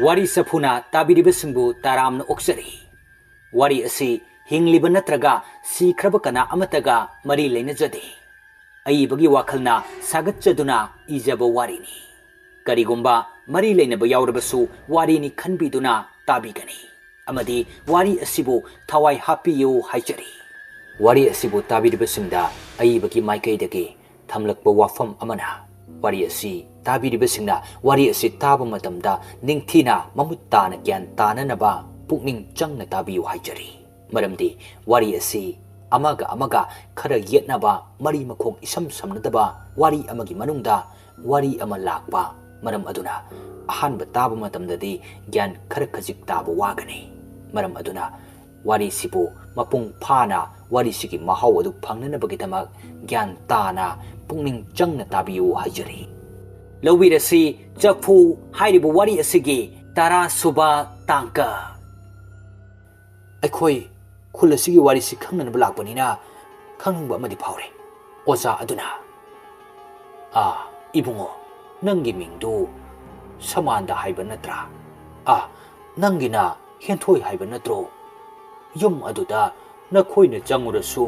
ꯋꯥꯔꯤ ꯆꯐꯨꯅ ꯇꯥꯕꯤꯔꯤꯕꯁꯤꯡꯕꯨ ꯇꯔꯥꯝꯅ ꯑꯣꯛꯆꯔꯤ ꯋꯥꯔꯤ ꯑꯁꯤ ꯍꯤꯡꯂꯤꯕ ꯅꯠꯇ꯭ꯔꯒ ꯁꯤꯈ꯭ꯔꯕ ꯀꯅꯥ ꯑꯃꯠꯇꯒ ꯃꯔꯤ ꯂꯩꯅꯖꯗꯦ ꯑꯏꯕꯒꯤ ꯋꯥꯈꯜꯅ ꯁꯥꯒꯠꯆꯗꯨꯅ ꯏꯖꯕ ꯋꯥꯔꯤꯅꯤ ꯀꯔꯤꯒꯨꯝꯕ ꯃꯔꯤ ꯂꯩꯅꯕ ꯌꯥꯎꯔꯕꯁꯨ ꯋꯥꯔꯤꯅꯤ ꯈꯟꯕꯤꯗꯨꯅ ꯇꯥꯕꯤꯒꯅꯤ ꯑꯃꯗꯤ ꯋꯥꯔꯤ ꯑꯁꯤꯕꯨ ꯊꯋꯥꯏ ꯍꯥꯞꯄꯤꯌꯨ ꯍꯥꯏꯖꯔꯤ ꯋꯥꯔꯤ ꯑꯁꯤꯕꯨ ꯇꯥꯕꯤꯔꯤꯕꯁꯤꯡꯗ ꯑꯏꯕꯒꯤ ꯃꯥꯏꯀꯩꯗꯒꯤ ꯊꯝꯂꯛꯄ ꯋꯥꯐꯝ ꯑꯃꯅ ꯋꯥꯔꯤ ꯑꯁꯤ ꯇꯥꯕꯤꯔꯤꯕꯁꯤꯡꯅ ꯋꯥꯔꯤ ꯑꯁꯤ ꯇꯥꯕ ꯃꯇꯝꯗ ꯅꯤꯡꯊꯤꯅ ꯃꯃꯨꯠ ꯇꯥꯅ ꯒ꯭ꯌꯥꯟ ꯇꯥꯅꯅꯕ ꯄꯨꯛꯅꯤꯡ ꯆꯪꯅ ꯇꯥꯕꯤꯌꯨ ꯍꯥꯏꯖꯔꯤ ꯃꯔꯝꯗꯤ ꯋꯥꯔꯤ ꯑꯁꯤ ꯑꯃꯒ ꯈꯔ ꯌꯦꯠꯅꯕ ꯃꯔꯤ ꯃꯈꯣꯡ ꯏꯁꯝ ꯁꯝꯅꯗꯕ ꯋꯥꯔꯤ ꯑꯃꯒꯤ ꯃꯅꯨꯡꯗ ꯋꯥꯔꯤ ꯑꯃ ꯂꯥꯛꯄ ꯃꯔꯝ ꯑꯗꯨꯅ ꯑꯍꯥꯟꯕ ꯇꯥꯕ ꯃꯇꯝꯗꯗꯤ ꯒ꯭ꯌꯥꯟ ꯈꯔ ꯈꯖꯤꯛ ꯇꯥꯕ ꯋꯥꯒꯅꯤ ꯃꯔꯝ ꯑꯗꯨꯅ ꯋꯥꯔꯤꯁꯤꯕꯨ ꯃꯄꯨꯡ ꯐꯥꯅ ꯋꯥꯔꯤꯁꯤꯒꯤ ꯃꯍꯥꯎ ꯑꯗꯨ ꯐꯪꯅꯅꯕꯒꯤꯗꯃꯛ ꯒ꯭ꯌꯥꯟ ꯇꯥꯅ ꯄꯨꯛꯅꯤꯡ ꯆꯪꯅ ꯇꯥꯕꯤꯌꯨ ꯍꯥꯏꯖꯔꯤ ꯂꯧꯕꯤꯔꯁꯤ ꯆꯐꯨ ꯍꯥꯏꯔꯤꯕ ꯋꯥꯔꯤ ꯑꯁꯤꯒꯤ 10ꯁꯨꯕ ꯇꯥꯡꯀ ꯑꯩꯈꯣꯏ ꯈꯨꯜ ꯑꯁꯤꯒꯤ ꯋꯥꯔꯤꯁꯤ ꯈꯪꯅꯅꯕ ꯂꯥꯛꯄꯅꯤꯅ ꯈꯪꯅꯤꯡꯕ ꯑꯃꯗꯤ ꯐꯥꯎꯔꯦ ꯑꯣꯖꯥ ꯑꯗꯨꯅ ꯏꯕꯨꯡꯉꯣ ꯅꯪꯒꯤ ꯃꯤꯡꯗꯨ ꯁꯃꯥꯟꯗ ꯍꯥꯏꯕ ꯅꯠꯇ꯭ꯔꯥ ꯅꯪꯒꯤꯅ ꯍꯦꯟꯊꯣꯏ ꯍꯥꯏꯕ ꯅꯠꯇ꯭ꯔꯣ ꯌꯨꯝ ꯑꯗꯨꯗ ꯅꯈꯣꯏꯅ ꯆꯪꯉꯨꯔꯁꯨ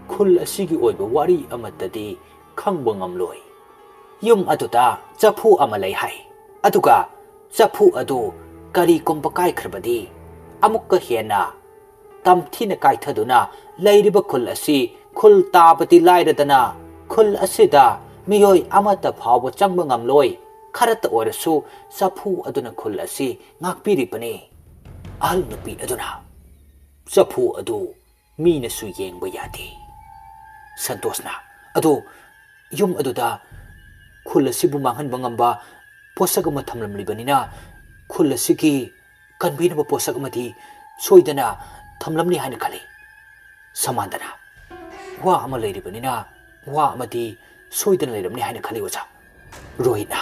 ꯈꯨꯜ ꯑꯁꯤꯒꯤ ꯑꯣꯏꯕ ꯋꯥꯔꯤ ꯑꯃꯠꯇꯗꯤ ꯈꯪꯕ ꯉꯝꯂꯣꯏ ꯌꯨꯝ ꯑꯗꯨꯗ ꯆꯐꯨ ꯑꯃ ꯂꯩ ꯍꯥꯏ ꯑꯗꯨꯒ ꯆꯐꯨ ꯑꯗꯨ ꯀꯔꯤꯒꯨꯝꯕ ꯀꯥꯏꯈ꯭ꯔꯕꯗꯤ ꯑꯃꯨꯛꯀ ꯍꯦꯟꯅ ꯇꯝꯊꯤꯅ ꯀꯥꯏꯊꯗꯨꯅ ꯂꯩꯔꯤꯕ ꯈꯨꯜ ꯑꯁꯤ ꯈꯨꯜ ꯇꯥꯕꯗꯤ ꯂꯥꯏꯔꯗꯅ ꯈꯨꯜ ꯑꯁꯤꯗ ꯃꯤꯑꯣꯏ ꯑꯃꯠꯇ ꯐꯥꯎꯕ ꯆꯪꯕ ꯉꯝꯂꯣꯏ ꯈꯔꯇ ꯑꯣꯏꯔꯁꯨ ꯆꯐꯨ ꯑꯗꯨꯅ ꯈꯨꯜ ꯑꯁꯤ ꯉꯥꯛꯄꯤꯔꯤꯕꯅꯤ ꯑꯍꯜ ꯅꯨꯄꯤ ꯑꯗꯨꯅ ꯆꯐꯨ ꯑꯗꯨ ꯃꯤꯅꯁꯨ ꯌꯦꯡꯕ ꯌꯥꯗꯦ ꯁꯟꯇꯣꯁꯅ ꯑꯗꯣ ꯌꯨꯝ ꯑꯗꯨꯗ ꯈꯨꯜ ꯑꯁꯤꯕꯨ ꯃꯥꯡꯍꯟꯕ ꯉꯝꯕ ꯄꯣꯠꯁꯛ ꯑꯃ ꯊꯝꯂꯝꯂꯤꯕꯅꯤꯅ ꯈꯨꯜ ꯑꯁꯤꯒꯤ ꯀꯟꯕꯤꯅꯕ ꯄꯣꯠꯁꯛ ꯑꯃꯗꯤ ꯁꯣꯏꯗꯅ ꯊꯝꯂꯝꯅꯤ ꯍꯥꯏꯅ ꯈꯜꯂꯤ ꯁꯃꯥꯟꯗꯅ ꯋꯥ ꯑꯃ ꯂꯩꯔꯤꯕꯅꯤꯅ ꯋꯥ ꯑꯃꯗꯤ ꯁꯣꯏꯗꯅ ꯂꯩꯔꯝꯅꯤ ꯍꯥꯏꯅ ꯈꯜꯂꯤ ꯑꯣꯖꯥ ꯔꯣꯍꯤꯠꯅ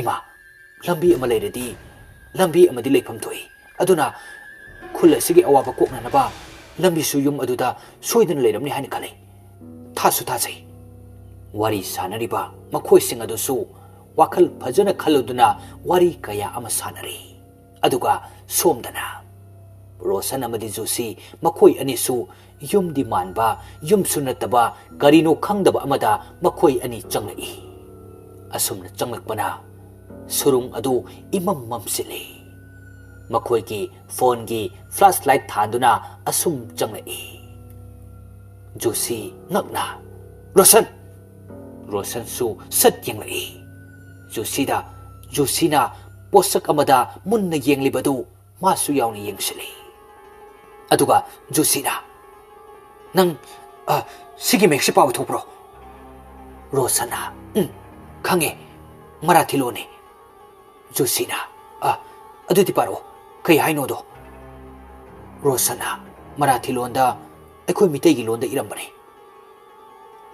ꯏꯃꯥ ꯂꯝꯕꯤ ꯑꯃ ꯂꯩꯔꯗꯤ ꯂꯝꯕꯤ ꯑꯃꯗꯤ ꯂꯩꯐꯝ ꯊꯣꯛꯏ ꯑꯗꯨꯅ ꯈꯨꯜ ꯑꯁꯤꯒꯤ ꯑꯋꯥꯕ ꯀꯣꯛꯅꯅꯕ ꯂꯝꯕꯤꯁꯨ ꯌꯨꯝ ꯑꯗꯨꯗ ꯁꯣꯏꯗꯅ ꯂꯩꯔꯝꯅꯤ ꯍꯥꯏꯅ ꯈꯜꯂꯤ ꯊꯥꯁꯨ ꯊꯥꯖꯩ ꯋꯥꯔꯤ ꯁꯥꯟꯅꯔꯤꯕ ꯃꯈꯣꯏꯁꯤꯡ ꯑꯗꯨꯁꯨ ꯋꯥꯈꯜ ꯐꯖꯅ ꯈꯜꯂꯨꯗꯨꯅ ꯋꯥꯔꯤ ꯀꯌꯥ ꯑꯃ ꯁꯥꯟꯅꯔꯤ ꯑꯗꯨꯒ ꯁꯣꯝꯗꯅ ꯔꯣꯁꯟ ꯑꯃꯗꯤ ꯖꯣꯁꯤ ꯃꯈꯣꯏ ꯑꯅꯤꯁꯨ ꯌꯨꯝꯗꯤ ꯃꯥꯟꯕ ꯌꯨꯝꯁꯨ ꯅꯠꯇꯕ ꯀꯔꯤꯅꯣ ꯈꯪꯗꯕ ꯑꯃꯗ ꯃꯈꯣꯏ ꯑꯅꯤ ꯆꯪꯂꯛꯏ ꯑꯁꯨꯝꯅ ꯆꯪꯂꯛꯄꯅ ꯁꯨꯔꯨꯡ ꯑꯗꯨ ꯏꯃꯝ ꯃꯝꯁꯤꯜꯂꯤ ꯃꯈꯣꯏꯒꯤ ꯐꯣꯟꯒꯤ ꯐ꯭ꯂꯥꯁ ꯂꯥꯏꯠ ꯊꯥꯟꯗꯨꯅ ꯑꯁꯨꯝ ꯆꯪꯂꯛꯏ ꯖꯣꯁꯤ ꯉꯛꯅ ꯔꯣꯁꯟꯁꯨ ꯁꯠ ꯌꯦꯡꯂꯛꯏ ꯖꯣꯁꯤꯅ ꯄꯣꯠꯁꯛ ꯑꯃꯗ ꯃꯨꯟꯅ ꯌꯦꯡꯂꯤꯕꯗꯨ ꯃꯥꯁꯨ ꯌꯥꯎꯅ ꯌꯦꯡꯁꯤꯜꯂꯤ ꯑꯗꯨꯒ ꯖꯣꯁꯤꯅ ꯅꯪ ꯁꯤꯒꯤ ꯃꯌꯦꯛꯁꯦ ꯄꯥꯕ ꯊꯣꯛꯄ꯭ꯔꯣ ꯔꯣꯁꯟꯅ ꯈꯪꯉꯦ ꯃꯔꯥꯊꯤ ꯂꯣꯟꯅꯤ ꯖꯣꯁꯤꯅ ꯑꯗꯨꯗꯤ ꯄꯥꯔꯛꯑꯣ ꯀꯩ ꯍꯥꯏꯅꯣꯗꯣ ꯔꯣꯁꯟꯅ ꯃꯔꯥꯊꯤ ꯂꯣꯟꯗ ꯑꯩꯈꯣꯏ ꯃꯤꯇꯩꯒꯤ ꯂꯣꯟꯗ ꯏꯔꯝꯕꯅꯤ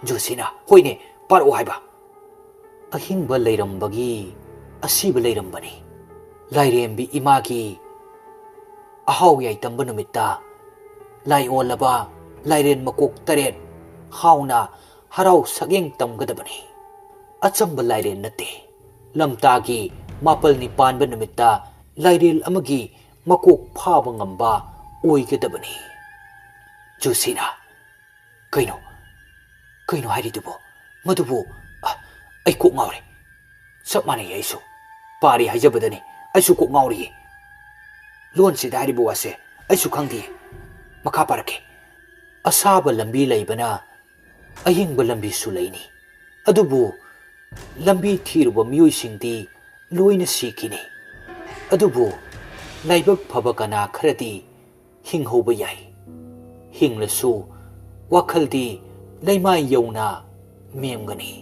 ꯖꯣꯁꯤꯅ ꯍꯣꯏꯅꯦ ꯄꯥꯔꯛꯑꯣ ꯍꯥꯏꯕ ꯑꯍꯤꯡꯕ ꯂꯩꯔꯝꯕꯒꯤ ꯑꯁꯤꯕ ꯂꯩꯔꯝꯕꯅꯤ ꯂꯥꯏꯔꯦꯝꯕꯤ ꯏꯃꯥꯒꯤ ꯑꯍꯥꯎ ꯌꯥꯏꯇꯝꯕ ꯅꯨꯃꯤꯠꯇ ꯂꯥꯏ ꯑꯣꯜꯂꯕ ꯂꯥꯏꯔꯦꯟ ꯃꯀꯣꯛ 8 ꯍꯥꯎꯅ ꯍꯔꯥꯎ ꯁꯛꯌꯦꯡ ꯇꯝꯒꯗꯕꯅꯤ ꯑꯆꯝꯕ ꯂꯥꯏꯔꯦꯟ ꯅꯠꯇꯦ ꯂꯝꯇꯥꯒꯤ 9ꯅꯤ ꯄꯥꯟꯕ ꯅꯨꯃꯤꯠꯇ ꯂꯥꯏꯔꯦꯜ ꯑꯃꯒꯤ ꯃꯀꯣꯛ ꯐꯥꯕ ꯉꯝꯕ ꯑꯣꯏꯒꯗꯕꯅꯤ ꯖꯣꯁꯤꯅ ꯀꯩꯅꯣ ꯍꯥꯏꯔꯤꯗꯨꯕꯣ ꯃꯗꯨꯕꯨ ꯑꯩ ꯀꯣꯛ ꯉꯥꯎꯔꯦ ꯆꯞ ꯃꯥꯟꯅꯩ ꯑꯩꯁꯨ ꯄꯥꯔꯤ ꯍꯥꯏꯖꯕꯗꯅꯤ ꯑꯩꯁꯨ ꯀꯣꯛ ꯉꯥꯎꯔꯤꯌꯦ ꯂꯣꯟꯁꯤꯗ ꯍꯥꯏꯔꯤꯕ ꯋꯥꯁꯦ ꯑꯩꯁꯨ ꯈꯪꯗꯦ ꯃꯈꯥ ꯄꯥꯔꯛꯀꯦ ꯑꯁꯥꯕ ꯂꯝꯕꯤ ꯂꯩꯕꯅ ꯑꯍꯤꯡꯕ ꯂꯝꯕꯤꯁꯨ ꯂꯩꯅꯤ ꯑꯗꯨꯕꯨ ꯂꯝꯕꯤ ꯊꯤꯔꯨꯕ ꯃꯤꯑꯣꯏꯁꯤꯡꯗꯤ ꯂꯣꯏꯅ ꯁꯤꯈꯤꯅꯤ ꯑꯗꯨꯕꯨ ꯂꯥꯏꯕꯛ ꯐꯕ ꯀꯅꯥ ꯈꯔꯗꯤ ꯍꯤꯡꯍꯧꯕ ꯌꯥꯏ ꯍꯤꯡꯂꯁꯨ ꯋꯥꯈꯜꯗꯤ ꯂꯩꯃꯥꯏ ꯌꯧꯅ ꯃꯦꯝꯒꯅꯤ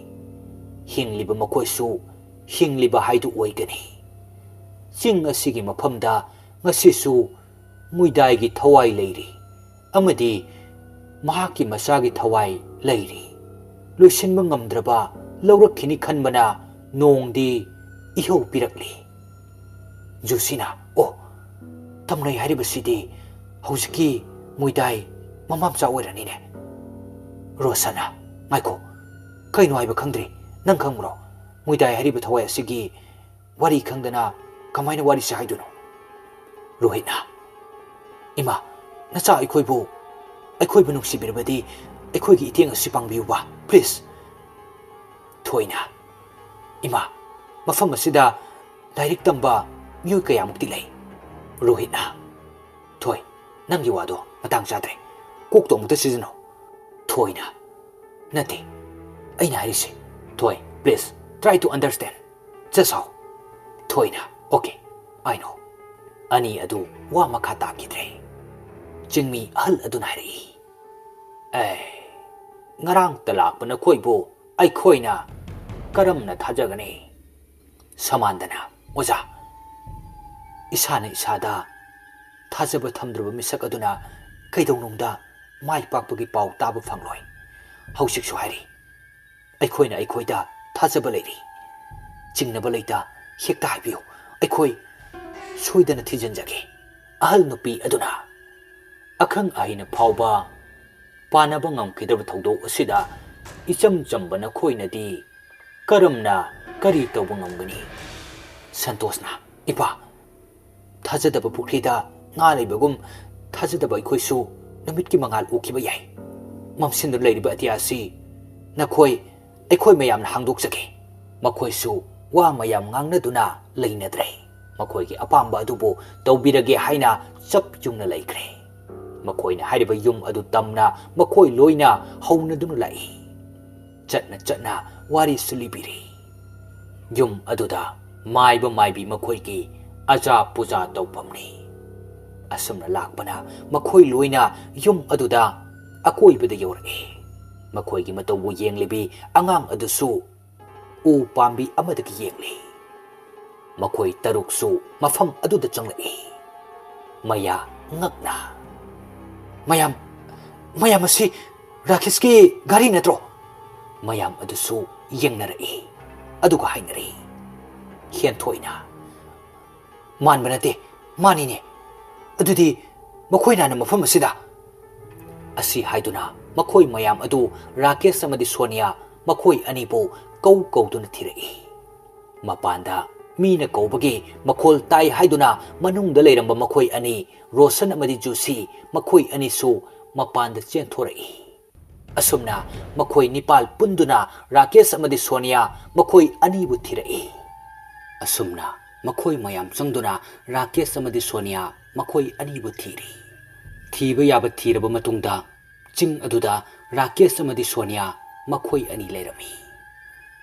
ꯍꯤꯡꯂꯤꯕ ꯃꯈꯣꯏꯁꯨ ꯍꯤꯡꯂꯤꯕ ꯍꯥꯏꯗꯨ ꯑꯣꯏꯒꯅꯤ ꯆꯤꯡ ꯑꯁꯤꯒꯤ ꯃꯐꯝꯗ ꯉꯁꯤꯁꯨ ꯃꯨꯏꯗꯥꯏꯒꯤ ꯊꯋꯥꯏ ꯂꯩꯔꯤ ꯑꯃꯗꯤ ꯃꯍꯥꯛꯀꯤ ꯃꯆꯥꯒꯤ ꯊꯋꯥꯏ ꯂꯩꯔꯤ ꯂꯣꯏꯁꯤꯟꯕ ꯉꯝꯗ꯭ꯔꯕ ꯂꯧꯔꯛꯈꯤꯅꯤ ꯈꯟꯕꯅ ꯅꯣꯡꯗꯤ ꯏꯍꯧ ꯄꯤꯔꯛꯂꯤ ꯖꯣꯁꯤꯅ ꯇꯝꯅꯩ ꯍꯥꯏꯔꯤꯕꯁꯤꯗꯤ ꯍꯧꯖꯤꯛꯀꯤ ꯃꯨꯏꯗꯥꯏ ꯃꯃꯥꯝꯆꯥ ꯑꯣꯏꯔꯅꯤꯅꯦ ꯔꯣꯁꯟꯅ ꯉꯥꯏꯈꯣ ꯀꯩꯅꯣ ꯍꯥꯏꯕ ꯈꯪꯗ꯭ꯔꯤ ꯅꯪ ꯈꯪꯕ꯭ꯔꯣ ꯃꯨꯏꯗꯥꯏ ꯍꯥꯏꯔꯤꯕ ꯊꯋꯥꯏ ꯑꯁꯤꯒꯤ ꯋꯥꯔꯤ ꯈꯪꯗꯅ ꯀꯃꯥꯏꯅ ꯋꯥꯔꯤꯁꯦ ꯍꯥꯏꯗꯣꯏꯅꯣ ꯔꯣꯍꯤꯠꯅ ꯏꯃꯥ ꯅꯆꯥ ꯑꯩꯈꯣꯏꯕꯨ ꯅꯨꯡꯁꯤꯕꯤꯔꯕꯗꯤ ꯑꯩꯈꯣꯏꯒꯤ ꯏꯇꯦꯡ ꯑꯁꯤ ꯄꯥꯡꯕꯤꯌꯨꯕ ꯄ꯭ꯂꯤꯖ ꯊꯣꯏꯅ ꯏꯃꯥ ꯃꯐꯝ ꯑꯁꯤꯗ ꯂꯥꯏꯔꯤꯛ ꯇꯝꯕ ꯃꯤꯑꯣꯏ ꯀꯌꯥꯃꯨꯛꯇꯤ ꯂꯩ ꯔꯣꯍꯤꯠꯅ ꯊꯣꯏ ꯅꯪꯒꯤ ꯋꯥꯗꯣ ꯃꯇꯥꯡ ꯆꯥꯗ꯭ꯔꯦ ꯀꯣꯛꯇꯣ ꯑꯃꯨꯛꯇ ꯁꯤꯖꯤꯟꯅꯧ ꯊꯣꯏꯅ ꯅꯠꯇꯦ ꯑꯩꯅ ꯍꯥꯏꯔꯤꯁꯦ ꯊꯣꯏ please try to understand just how ꯊꯣꯏꯅ ꯑꯣꯀꯦ ꯑꯥꯏ ꯅꯣ ꯑꯅꯤ ꯑꯗꯨ ꯋꯥ ꯃꯈꯥ ꯇꯥꯈꯤꯗ꯭ꯔꯦ ꯆꯤꯡꯃꯤ ꯑꯍꯜ ꯑꯗꯨꯅ ꯍꯥꯏꯔꯛꯏ ꯉꯔꯥꯡꯇ ꯂꯥꯛꯄ ꯅꯈꯣꯏꯕꯨ ꯑꯩꯈꯣꯏꯅ ꯀꯔꯝꯅ ꯊꯥꯖꯒꯅꯤ ꯁꯃꯥꯟꯗꯅ ꯑꯣꯖꯥ ꯏꯁꯥꯅ ꯏꯁꯥꯗ ꯊꯥꯖꯕ ꯊꯝꯗ꯭ꯔꯕ ꯃꯤꯁꯛ ꯑꯗꯨꯅ ꯀꯩꯗꯧꯅꯨꯡꯗ ꯃꯥꯏ ꯄꯥꯛꯄꯒꯤ ꯄꯥꯎ ꯇꯥꯕ ꯐꯪꯂꯣꯏ ꯍꯧꯖꯤꯛꯁꯨ ꯍꯥꯏꯔꯤ ꯑꯩꯈꯣꯏꯅ ꯑꯩꯈꯣꯏꯗ ꯊꯥꯖꯕ ꯂꯩꯔꯤ ꯆꯤꯡꯅꯕ ꯂꯩꯇ ꯍꯦꯛꯇ ꯍꯥꯏꯕꯤꯌꯨ ꯑꯩꯈꯣꯏ ꯁꯣꯏꯗꯅ ꯊꯤꯖꯤꯟꯖꯒꯦ ꯑꯍꯜ ꯅꯨꯄꯤ ꯑꯗꯨꯅ ꯑꯈꯪ ꯑꯍꯩꯅ ꯐꯥꯎꯕ ꯄꯥꯅꯕ ꯉꯝꯈꯤꯗ꯭ꯔꯕ ꯊꯧꯗꯣꯛ ꯑꯁꯤꯗ ꯏꯆꯝ ꯆꯝꯕ ꯅꯈꯣꯏꯅꯗꯤ ꯀꯔꯝꯅ ꯀꯔꯤ ꯇꯧꯕ ꯉꯝꯒꯅꯤ ꯁꯟꯇꯣꯁꯅ ꯏꯄꯥ ꯊꯥꯖꯗꯕ ꯄꯨꯈ꯭ꯔꯤꯗ ꯉꯥ ꯂꯩꯕꯒꯨꯝ ꯊꯥꯖꯗꯕ ꯑꯩꯈꯣꯏꯁꯨ ꯅꯨꯃꯤꯠꯀꯤ ꯃꯉꯥꯜ ꯎꯈꯤꯕ ꯌꯥꯏ ꯃꯝꯁꯤꯟꯗꯨꯅ ꯂꯩꯔꯤꯕ ꯑꯇꯤꯌꯥ ꯑꯁꯤ ꯑꯩꯈꯣꯏ ꯃꯌꯥꯝꯅ ꯍꯥꯡꯗꯣꯛꯆꯒꯦ ꯃꯈꯣꯏꯁꯨ ꯋꯥ ꯃꯌꯥꯝ ꯉꯥꯡꯅꯗꯨꯅ ꯂꯩꯅꯗ꯭ꯔꯦ ꯃꯈꯣꯏꯒꯤ ꯑꯄꯥꯝꯕ ꯑꯗꯨꯕꯨ ꯇꯧꯕꯤꯔꯒꯦ ꯍꯥꯏꯅ ꯆꯞ ꯌꯨꯡꯅ ꯂꯩꯈ꯭ꯔꯦ ꯃꯈꯣꯏꯅ ꯍꯥꯏꯔꯤꯕ ꯌꯨꯝ ꯑꯗꯨ ꯇꯝꯅ ꯃꯈꯣꯏ ꯂꯣꯏꯅ ꯍꯧꯅꯗꯨꯅ ꯂꯥꯛꯏ ꯆꯠꯅ ꯋꯥꯔꯤꯁꯨ ꯂꯤꯕꯤꯔꯤ ꯌꯨꯝ ꯑꯗꯨꯗ ꯃꯥꯏꯕ ꯃꯥꯏꯕꯤ ꯃꯈꯣꯏꯒꯤ ꯑꯖꯥ ꯄꯨꯖꯥ ꯇꯧꯐꯝꯅꯤ ꯑꯁꯨꯝꯅ ꯂꯥꯛꯄꯅ ꯃꯈꯣꯏ ꯂꯣꯏꯅ ꯌꯨꯝ ꯑꯗꯨꯗ ꯑꯀꯣꯏꯕꯗ ꯌꯧꯔꯛꯏ ꯃꯈꯣꯏꯒꯤ ꯃꯇꯧꯕꯨ ꯌꯦꯡꯂꯤꯕꯤ ꯑꯉꯥꯡ ꯑꯗꯨꯁꯨ ꯎ ꯄꯥꯝꯕꯤ ꯑꯃꯗꯒꯤ ꯌꯦꯡꯂꯤ ꯃꯈꯣꯏ ꯇꯔꯨꯛꯁꯨ ꯃꯐꯝ ꯑꯗꯨꯗ ꯆꯪꯂꯛꯏ ꯃꯌꯥ ꯉꯛꯅ ꯃꯌꯥꯝ ꯑꯁꯤ ꯔꯥꯀꯦꯁꯀꯤ ꯒꯥꯔꯤ ꯅꯠꯇ꯭ꯔꯣ ꯃꯌꯥꯝ ꯑꯗꯨꯁꯨ ꯌꯦꯡꯅꯔꯛꯏ ꯑꯗꯨꯒ ꯍꯥꯏꯅꯔꯤ ꯍꯦꯟꯊꯣꯏꯅ ꯃꯥꯟꯕ ꯅꯠꯇꯦ ꯃꯥꯅꯤꯅꯦ ꯑꯗꯨꯗꯤ ꯃꯈꯣꯏꯅ ꯃꯐꯝ ꯑꯁꯤꯗ ꯑꯁꯤ ꯍꯥꯏꯗꯨꯅ ꯃꯈꯣꯏ ꯃꯌꯥꯝ ꯑꯗꯨ ꯔꯥꯀꯦꯁ ꯑꯃꯗꯤ ꯁꯣꯅꯤꯌꯥ ꯃꯈꯣꯏ ꯑꯅꯤꯕꯨ ꯀꯧꯗꯨꯅ ꯊꯤꯔꯛꯏ ꯃꯄꯥꯟꯗ ꯃꯤꯅ ꯀꯧꯕꯒꯤ ꯃꯈꯣꯜ ꯇꯥꯏ ꯍꯥꯏꯗꯨꯅ ꯃꯅꯨꯡꯗ ꯂꯩꯔꯝꯕ ꯃꯈꯣꯏ ꯑꯅꯤ ꯔꯣꯁꯟ ꯑꯃꯗꯤ ꯖꯨꯁꯤ ꯃꯈꯣꯏ ꯑꯅꯤꯁꯨ ꯃꯄꯥꯟꯗ ꯆꯦꯟꯊꯣꯔꯛꯏ ꯑꯁꯨꯝꯅ ꯃꯈꯣꯏ ꯅꯤꯄꯥꯜ ꯄꯨꯟꯗꯨꯅ ꯔꯥꯀꯦꯁ ꯑꯃꯗꯤ ꯁꯣꯅꯤꯌꯥ ꯃꯈꯣꯏ ꯑꯅꯤꯕꯨ ꯊꯤꯔꯛꯏ ꯑꯁꯨꯝꯅ ꯃꯈꯣꯏ ꯃꯌꯥꯝ ꯆꯪꯗꯨꯅ ꯔꯥꯀꯦꯁ ꯑꯃꯗꯤ ꯁꯣꯅꯤꯌꯥ ꯃꯈꯣꯏ ꯑꯅꯤꯕꯨ ꯊꯤꯔꯤ ꯊꯤꯕ ꯌꯥꯕ ꯊꯤꯔꯕ ꯃꯇꯨꯡꯗ ꯆꯤꯡ ꯑꯗꯨꯗ ꯔꯥꯀꯦꯁ ꯑꯃꯗꯤ ꯁꯣꯅꯤꯌꯥ ꯃꯈꯣꯏ ꯑꯅꯤ ꯂꯩꯔꯝꯃꯤ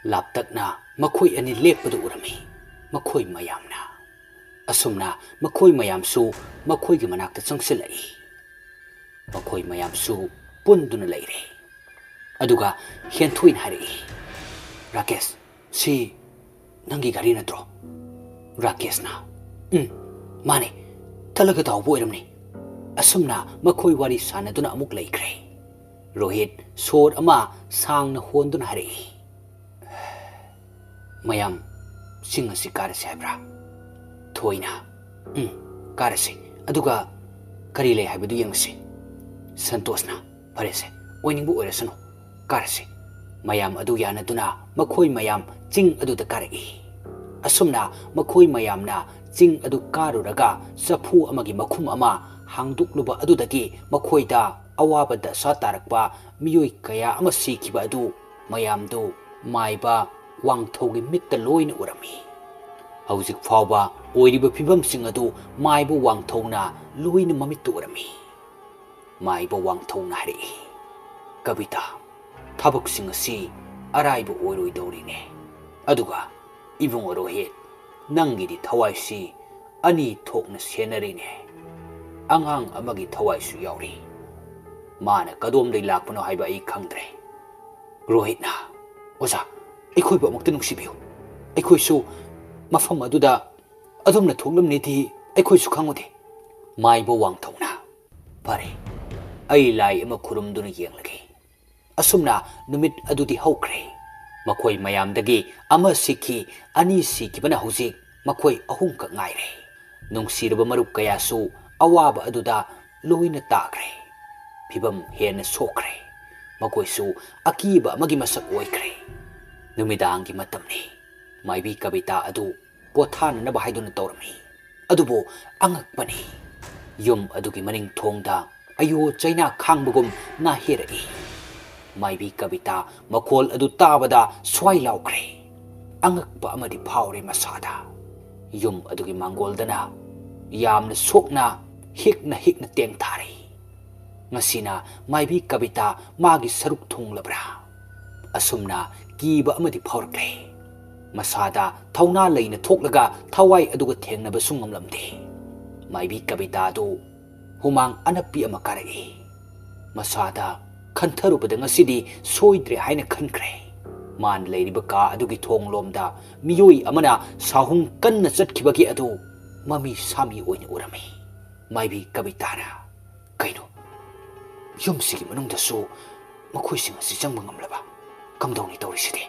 ꯂꯥꯞꯇꯛꯅ ꯃꯈꯣꯏ ꯑꯅꯤ ꯂꯦꯞꯄꯗꯨ ꯎꯔꯝꯃꯤ ꯃꯈꯣꯏ ꯃꯌꯥꯝꯅ ꯑꯁꯨꯝꯅ ꯃꯈꯣꯏ ꯃꯌꯥꯝꯁꯨ ꯃꯈꯣꯏꯒꯤ ꯃꯅꯥꯛꯇ ꯆꯪꯁꯤꯜꯂꯛꯏ ꯃꯈꯣꯏ ꯃꯌꯥꯝꯁꯨ ꯄꯨꯟꯗꯨꯅ ꯂꯩꯔꯦ ꯑꯗꯨꯒ ꯍꯦꯟꯊꯣꯏꯅ ꯍꯥꯏꯔꯛꯏ ꯔꯥꯀꯦꯁ ꯁꯤ ꯅꯪꯒꯤ ꯒꯥꯔꯤ ꯅꯠꯇ꯭ꯔꯣ ꯔꯥꯀꯦꯁꯅ ꯃꯥꯅꯦ ꯇꯠꯂꯒ ꯇꯥꯎꯕ ꯑꯣꯏꯔꯝꯅꯤ ꯑꯁꯨꯝꯅ ꯃꯈꯣꯏ ꯋꯥꯔꯤ ꯁꯥꯟꯅꯗꯨꯅ ꯑꯃꯨꯛ ꯂꯩꯈ꯭ꯔꯦ ꯔꯣꯍꯤꯠ ꯁꯣꯔ ꯑꯃ ꯁꯥꯡꯅ ꯍꯣꯟꯗꯨꯅ ꯍꯥꯏꯔꯛꯏ ꯃꯌꯥꯝ ꯆꯤꯡ ꯑꯁꯤ ꯀꯥꯔꯁꯤ ꯍꯥꯏꯕ꯭ꯔꯥ ꯊꯣꯏꯅ ꯀꯥꯔꯁꯤ ꯑꯗꯨꯒ ꯀꯔꯤ ꯂꯩ ꯍꯥꯏꯕꯗꯨ ꯌꯦꯡꯉꯁꯤ ꯁꯟꯇꯣꯁꯅ ꯐꯔꯦꯁꯦ ꯑꯣꯏꯅꯤꯡꯕ ꯑꯣꯏꯔꯁꯅꯨ ꯀꯥꯔꯁꯤ ꯃꯌꯥꯝ ꯑꯗꯨ ꯌꯥꯅꯗꯨꯅ ꯃꯈꯣꯏ ꯃꯌꯥꯝ ꯆꯤꯡ ꯑꯗꯨꯗ ꯀꯥꯔꯛꯏ ꯑꯁꯨꯝꯅ ꯃꯈꯣꯏ ꯃꯌꯥꯝꯅ ꯆꯤꯡ ꯑꯗꯨ ꯀꯥꯔꯨꯔꯒ ꯆꯐꯨ ꯑꯃꯒꯤ ꯃꯈꯨꯝ ꯑꯃ ꯍꯥꯡꯗꯣꯛꯂꯨꯕ ꯑꯗꯨꯗꯒꯤ ꯃꯈꯣꯏꯗ ꯑꯋꯥꯕ ꯗꯁꯥ ꯇꯥꯔꯛꯄ ꯃꯤꯑꯣꯏ ꯀꯌꯥ ꯑꯃ ꯁꯤꯈꯤꯕ ꯑꯗꯨ ꯃꯌꯥꯝꯗꯨ ꯃꯥꯏꯕ ꯋꯥꯡꯊꯧꯒꯤ ꯃꯤꯠꯇ ꯂꯣꯏꯅ ꯎꯔꯝꯃꯤ ꯍꯧꯖꯤꯛ ꯐꯥꯎꯕ ꯑꯣꯏꯔꯤꯕ ꯐꯤꯕꯝꯁꯤꯡ ꯑꯗꯨ ꯃꯥꯏꯕ ꯋꯥꯡꯊꯧꯅ ꯂꯣꯏꯅ ꯃꯃꯤꯠꯇ ꯎꯔꯝꯃꯤ ꯃꯥꯏꯕ ꯋꯥꯡꯊꯧꯅ ꯍꯥꯏꯔꯛꯏ ꯀꯕꯤꯇꯥ ꯊꯕꯛꯁꯤꯡ ꯑꯁꯤ ꯑꯔꯥꯏꯕ ꯑꯣꯏꯔꯣꯏꯗꯧꯔꯤꯅꯦ ꯑꯗꯨꯒ ꯏꯕꯨꯡ ꯔꯣꯍꯤꯠ ꯅꯪꯒꯤꯗꯤ ꯊꯋꯥꯏꯁꯤ ꯑꯅꯤ ꯊꯣꯛꯅ ꯁꯦꯟꯅꯔꯤꯅꯦ ꯑꯉꯥꯡ ꯑꯃꯒꯤ ꯊꯋꯥꯏꯁꯨ ꯌꯥꯎꯔꯤ ꯃꯥꯅ ꯀꯗꯣꯝꯗꯒꯤ ꯂꯥꯛꯄꯅꯣ ꯍꯥꯏꯕ ꯑꯩ ꯈꯪꯗ꯭ꯔꯦ ꯔꯣꯍꯤꯠꯅ ꯑꯣꯖꯥ ꯑꯩꯈꯣꯏꯕꯨ ꯑꯃꯨꯛꯇ ꯅꯨꯡꯁꯤꯕꯤꯌꯨ ꯑꯩꯈꯣꯏꯁꯨ ꯃꯐꯝ ꯑꯗꯨꯗ ꯑꯗꯨꯝꯅ ꯊꯣꯛꯂꯝꯅꯤꯗꯤ ꯑꯩꯈꯣꯏꯁꯨ ꯈꯪꯉꯨꯗꯦ ꯃꯥꯏꯕ ꯋꯥꯡꯊꯧꯅ ꯐꯔꯦ ꯑꯩ ꯂꯥꯏ ꯑꯃ ꯈꯨꯔꯨꯝꯗꯨꯅ ꯌꯦꯡꯂꯒꯦ ꯑꯁꯨꯝꯅ ꯅꯨꯃꯤꯠ ꯑꯗꯨꯗꯤ ꯍꯧꯈ꯭ꯔꯦ ꯃꯈꯣꯏ ꯃꯌꯥꯝꯗꯒꯤ ꯑꯃ ꯁꯤꯈꯤ ꯑꯅꯤ ꯁꯤꯈꯤꯕꯅ ꯍꯧꯖꯤꯛ ꯃꯈꯣꯏ ꯑꯍꯨꯝꯈꯛ ꯉꯥꯏꯔꯦ ꯅꯨꯡꯁꯤꯔꯕ ꯃꯔꯨꯞ ꯀꯌꯥꯁꯨ ꯑꯋꯥꯕ ꯑꯗꯨꯗ ꯂꯣꯏꯅ ꯇꯥꯈ꯭ꯔꯦ ꯐꯤꯕꯝ ꯍꯦꯟꯅ ꯁꯣꯛꯈ꯭ꯔꯦ ꯃꯈꯣꯏꯁꯨ ꯑꯀꯤꯕ ꯑꯃꯒꯤ ꯃꯁꯛ ꯑꯣꯏꯈ꯭ꯔꯦ ꯅꯨꯃꯤꯗꯥꯡꯒꯤ ꯃꯇꯝꯅꯤ ꯃꯥꯏꯕꯤ ꯀꯕꯤꯇꯥ ꯑꯗꯨ ꯄꯣꯊꯥꯅꯅꯕ ꯍꯥꯏꯗꯨꯅ ꯇꯧꯔꯝꯃꯤ ꯑꯗꯨꯕꯨ ꯑꯉꯛꯄꯅꯤ ꯌꯨꯝ ꯑꯗꯨꯒꯤ ꯃꯅꯤꯡ ꯊꯣꯡꯗ ꯑꯌꯣ ꯆꯩꯅꯥ ꯈꯥꯡꯕꯒꯨꯝ ꯅꯥꯍꯦꯔꯛꯏ ꯃꯥꯏꯕꯤ ꯀꯕꯤꯇꯥ ꯃꯈꯣꯜ ꯑꯗꯨ ꯇꯥꯕꯗ ꯁ꯭ꯋꯥꯏ ꯂꯥꯎꯈ꯭ꯔꯦ ꯑꯉꯛꯄ ꯑꯃꯗꯤ ꯐꯥꯎꯔꯦ ꯃꯁꯥꯗ ꯌꯨꯝ ꯑꯗꯨꯒꯤ ꯃꯥꯡꯒꯣꯜꯗꯅ ꯌꯥꯝꯅ ꯁꯣꯛꯅ ꯍꯤꯛꯅ ꯇꯦꯡꯊꯥꯔꯤ ꯉꯁꯤꯅ ꯃꯥꯏꯕꯤ ꯀꯕꯤꯇꯥ ꯃꯥꯒꯤ ꯁꯔꯨꯛ ꯊꯨꯡꯂꯕ꯭ꯔꯥ ꯑꯁꯨꯝꯅ ꯀꯤꯕ ꯑꯃꯗꯤ ꯐꯥꯎꯔꯛꯂꯦ ꯃꯁꯥꯗ ꯊꯧꯅꯥ ꯂꯩꯅ ꯊꯣꯛꯂꯒ ꯊꯋꯥꯏ ꯑꯗꯨꯒ ꯊꯦꯡꯅꯕꯁꯨ ꯉꯝꯂꯝꯗꯦ ꯃꯥꯏꯕꯤ ꯀꯕꯤꯇꯥ ꯑꯗꯨ ꯍꯨꯃꯥꯡ ꯑꯅꯞꯄꯤ ꯑꯃ ꯀꯥꯔꯛꯏ ꯃꯁꯥꯗ ꯈꯟꯊꯔꯨꯕꯗ ꯉꯁꯤꯗꯤ ꯁꯣꯏꯗ꯭ꯔꯦ ꯍꯥꯏꯅ ꯈꯟꯈ꯭ꯔꯦ ꯃꯥꯅ ꯂꯩꯔꯤꯕ ꯀꯥ ꯑꯗꯨꯒꯤ ꯊꯣꯡꯂꯣꯝꯗ ꯃꯤꯑꯣꯏ ꯑꯃꯅ ꯁꯥꯍꯨꯝ ꯀꯟꯅ ꯆꯠꯈꯤꯕꯒꯤ ꯑꯗꯨ ꯃꯃꯤ ꯁꯥꯃꯤ ꯑꯣꯏꯅ ꯎꯔꯝꯃꯤ ꯃꯥꯏꯕꯤ ꯀꯕꯤꯇꯥꯅ ꯀꯩꯅꯣ ꯌꯨꯝꯁꯤꯒꯤ ꯃꯅꯨꯡꯗꯁꯨ ꯃꯈꯣꯏꯁꯤꯡ ꯑꯁꯤ ꯆꯪꯕ ꯉꯝꯂꯕ ꯀꯝꯗꯧꯅꯤ ꯇꯧꯔꯤꯁꯤꯗꯤ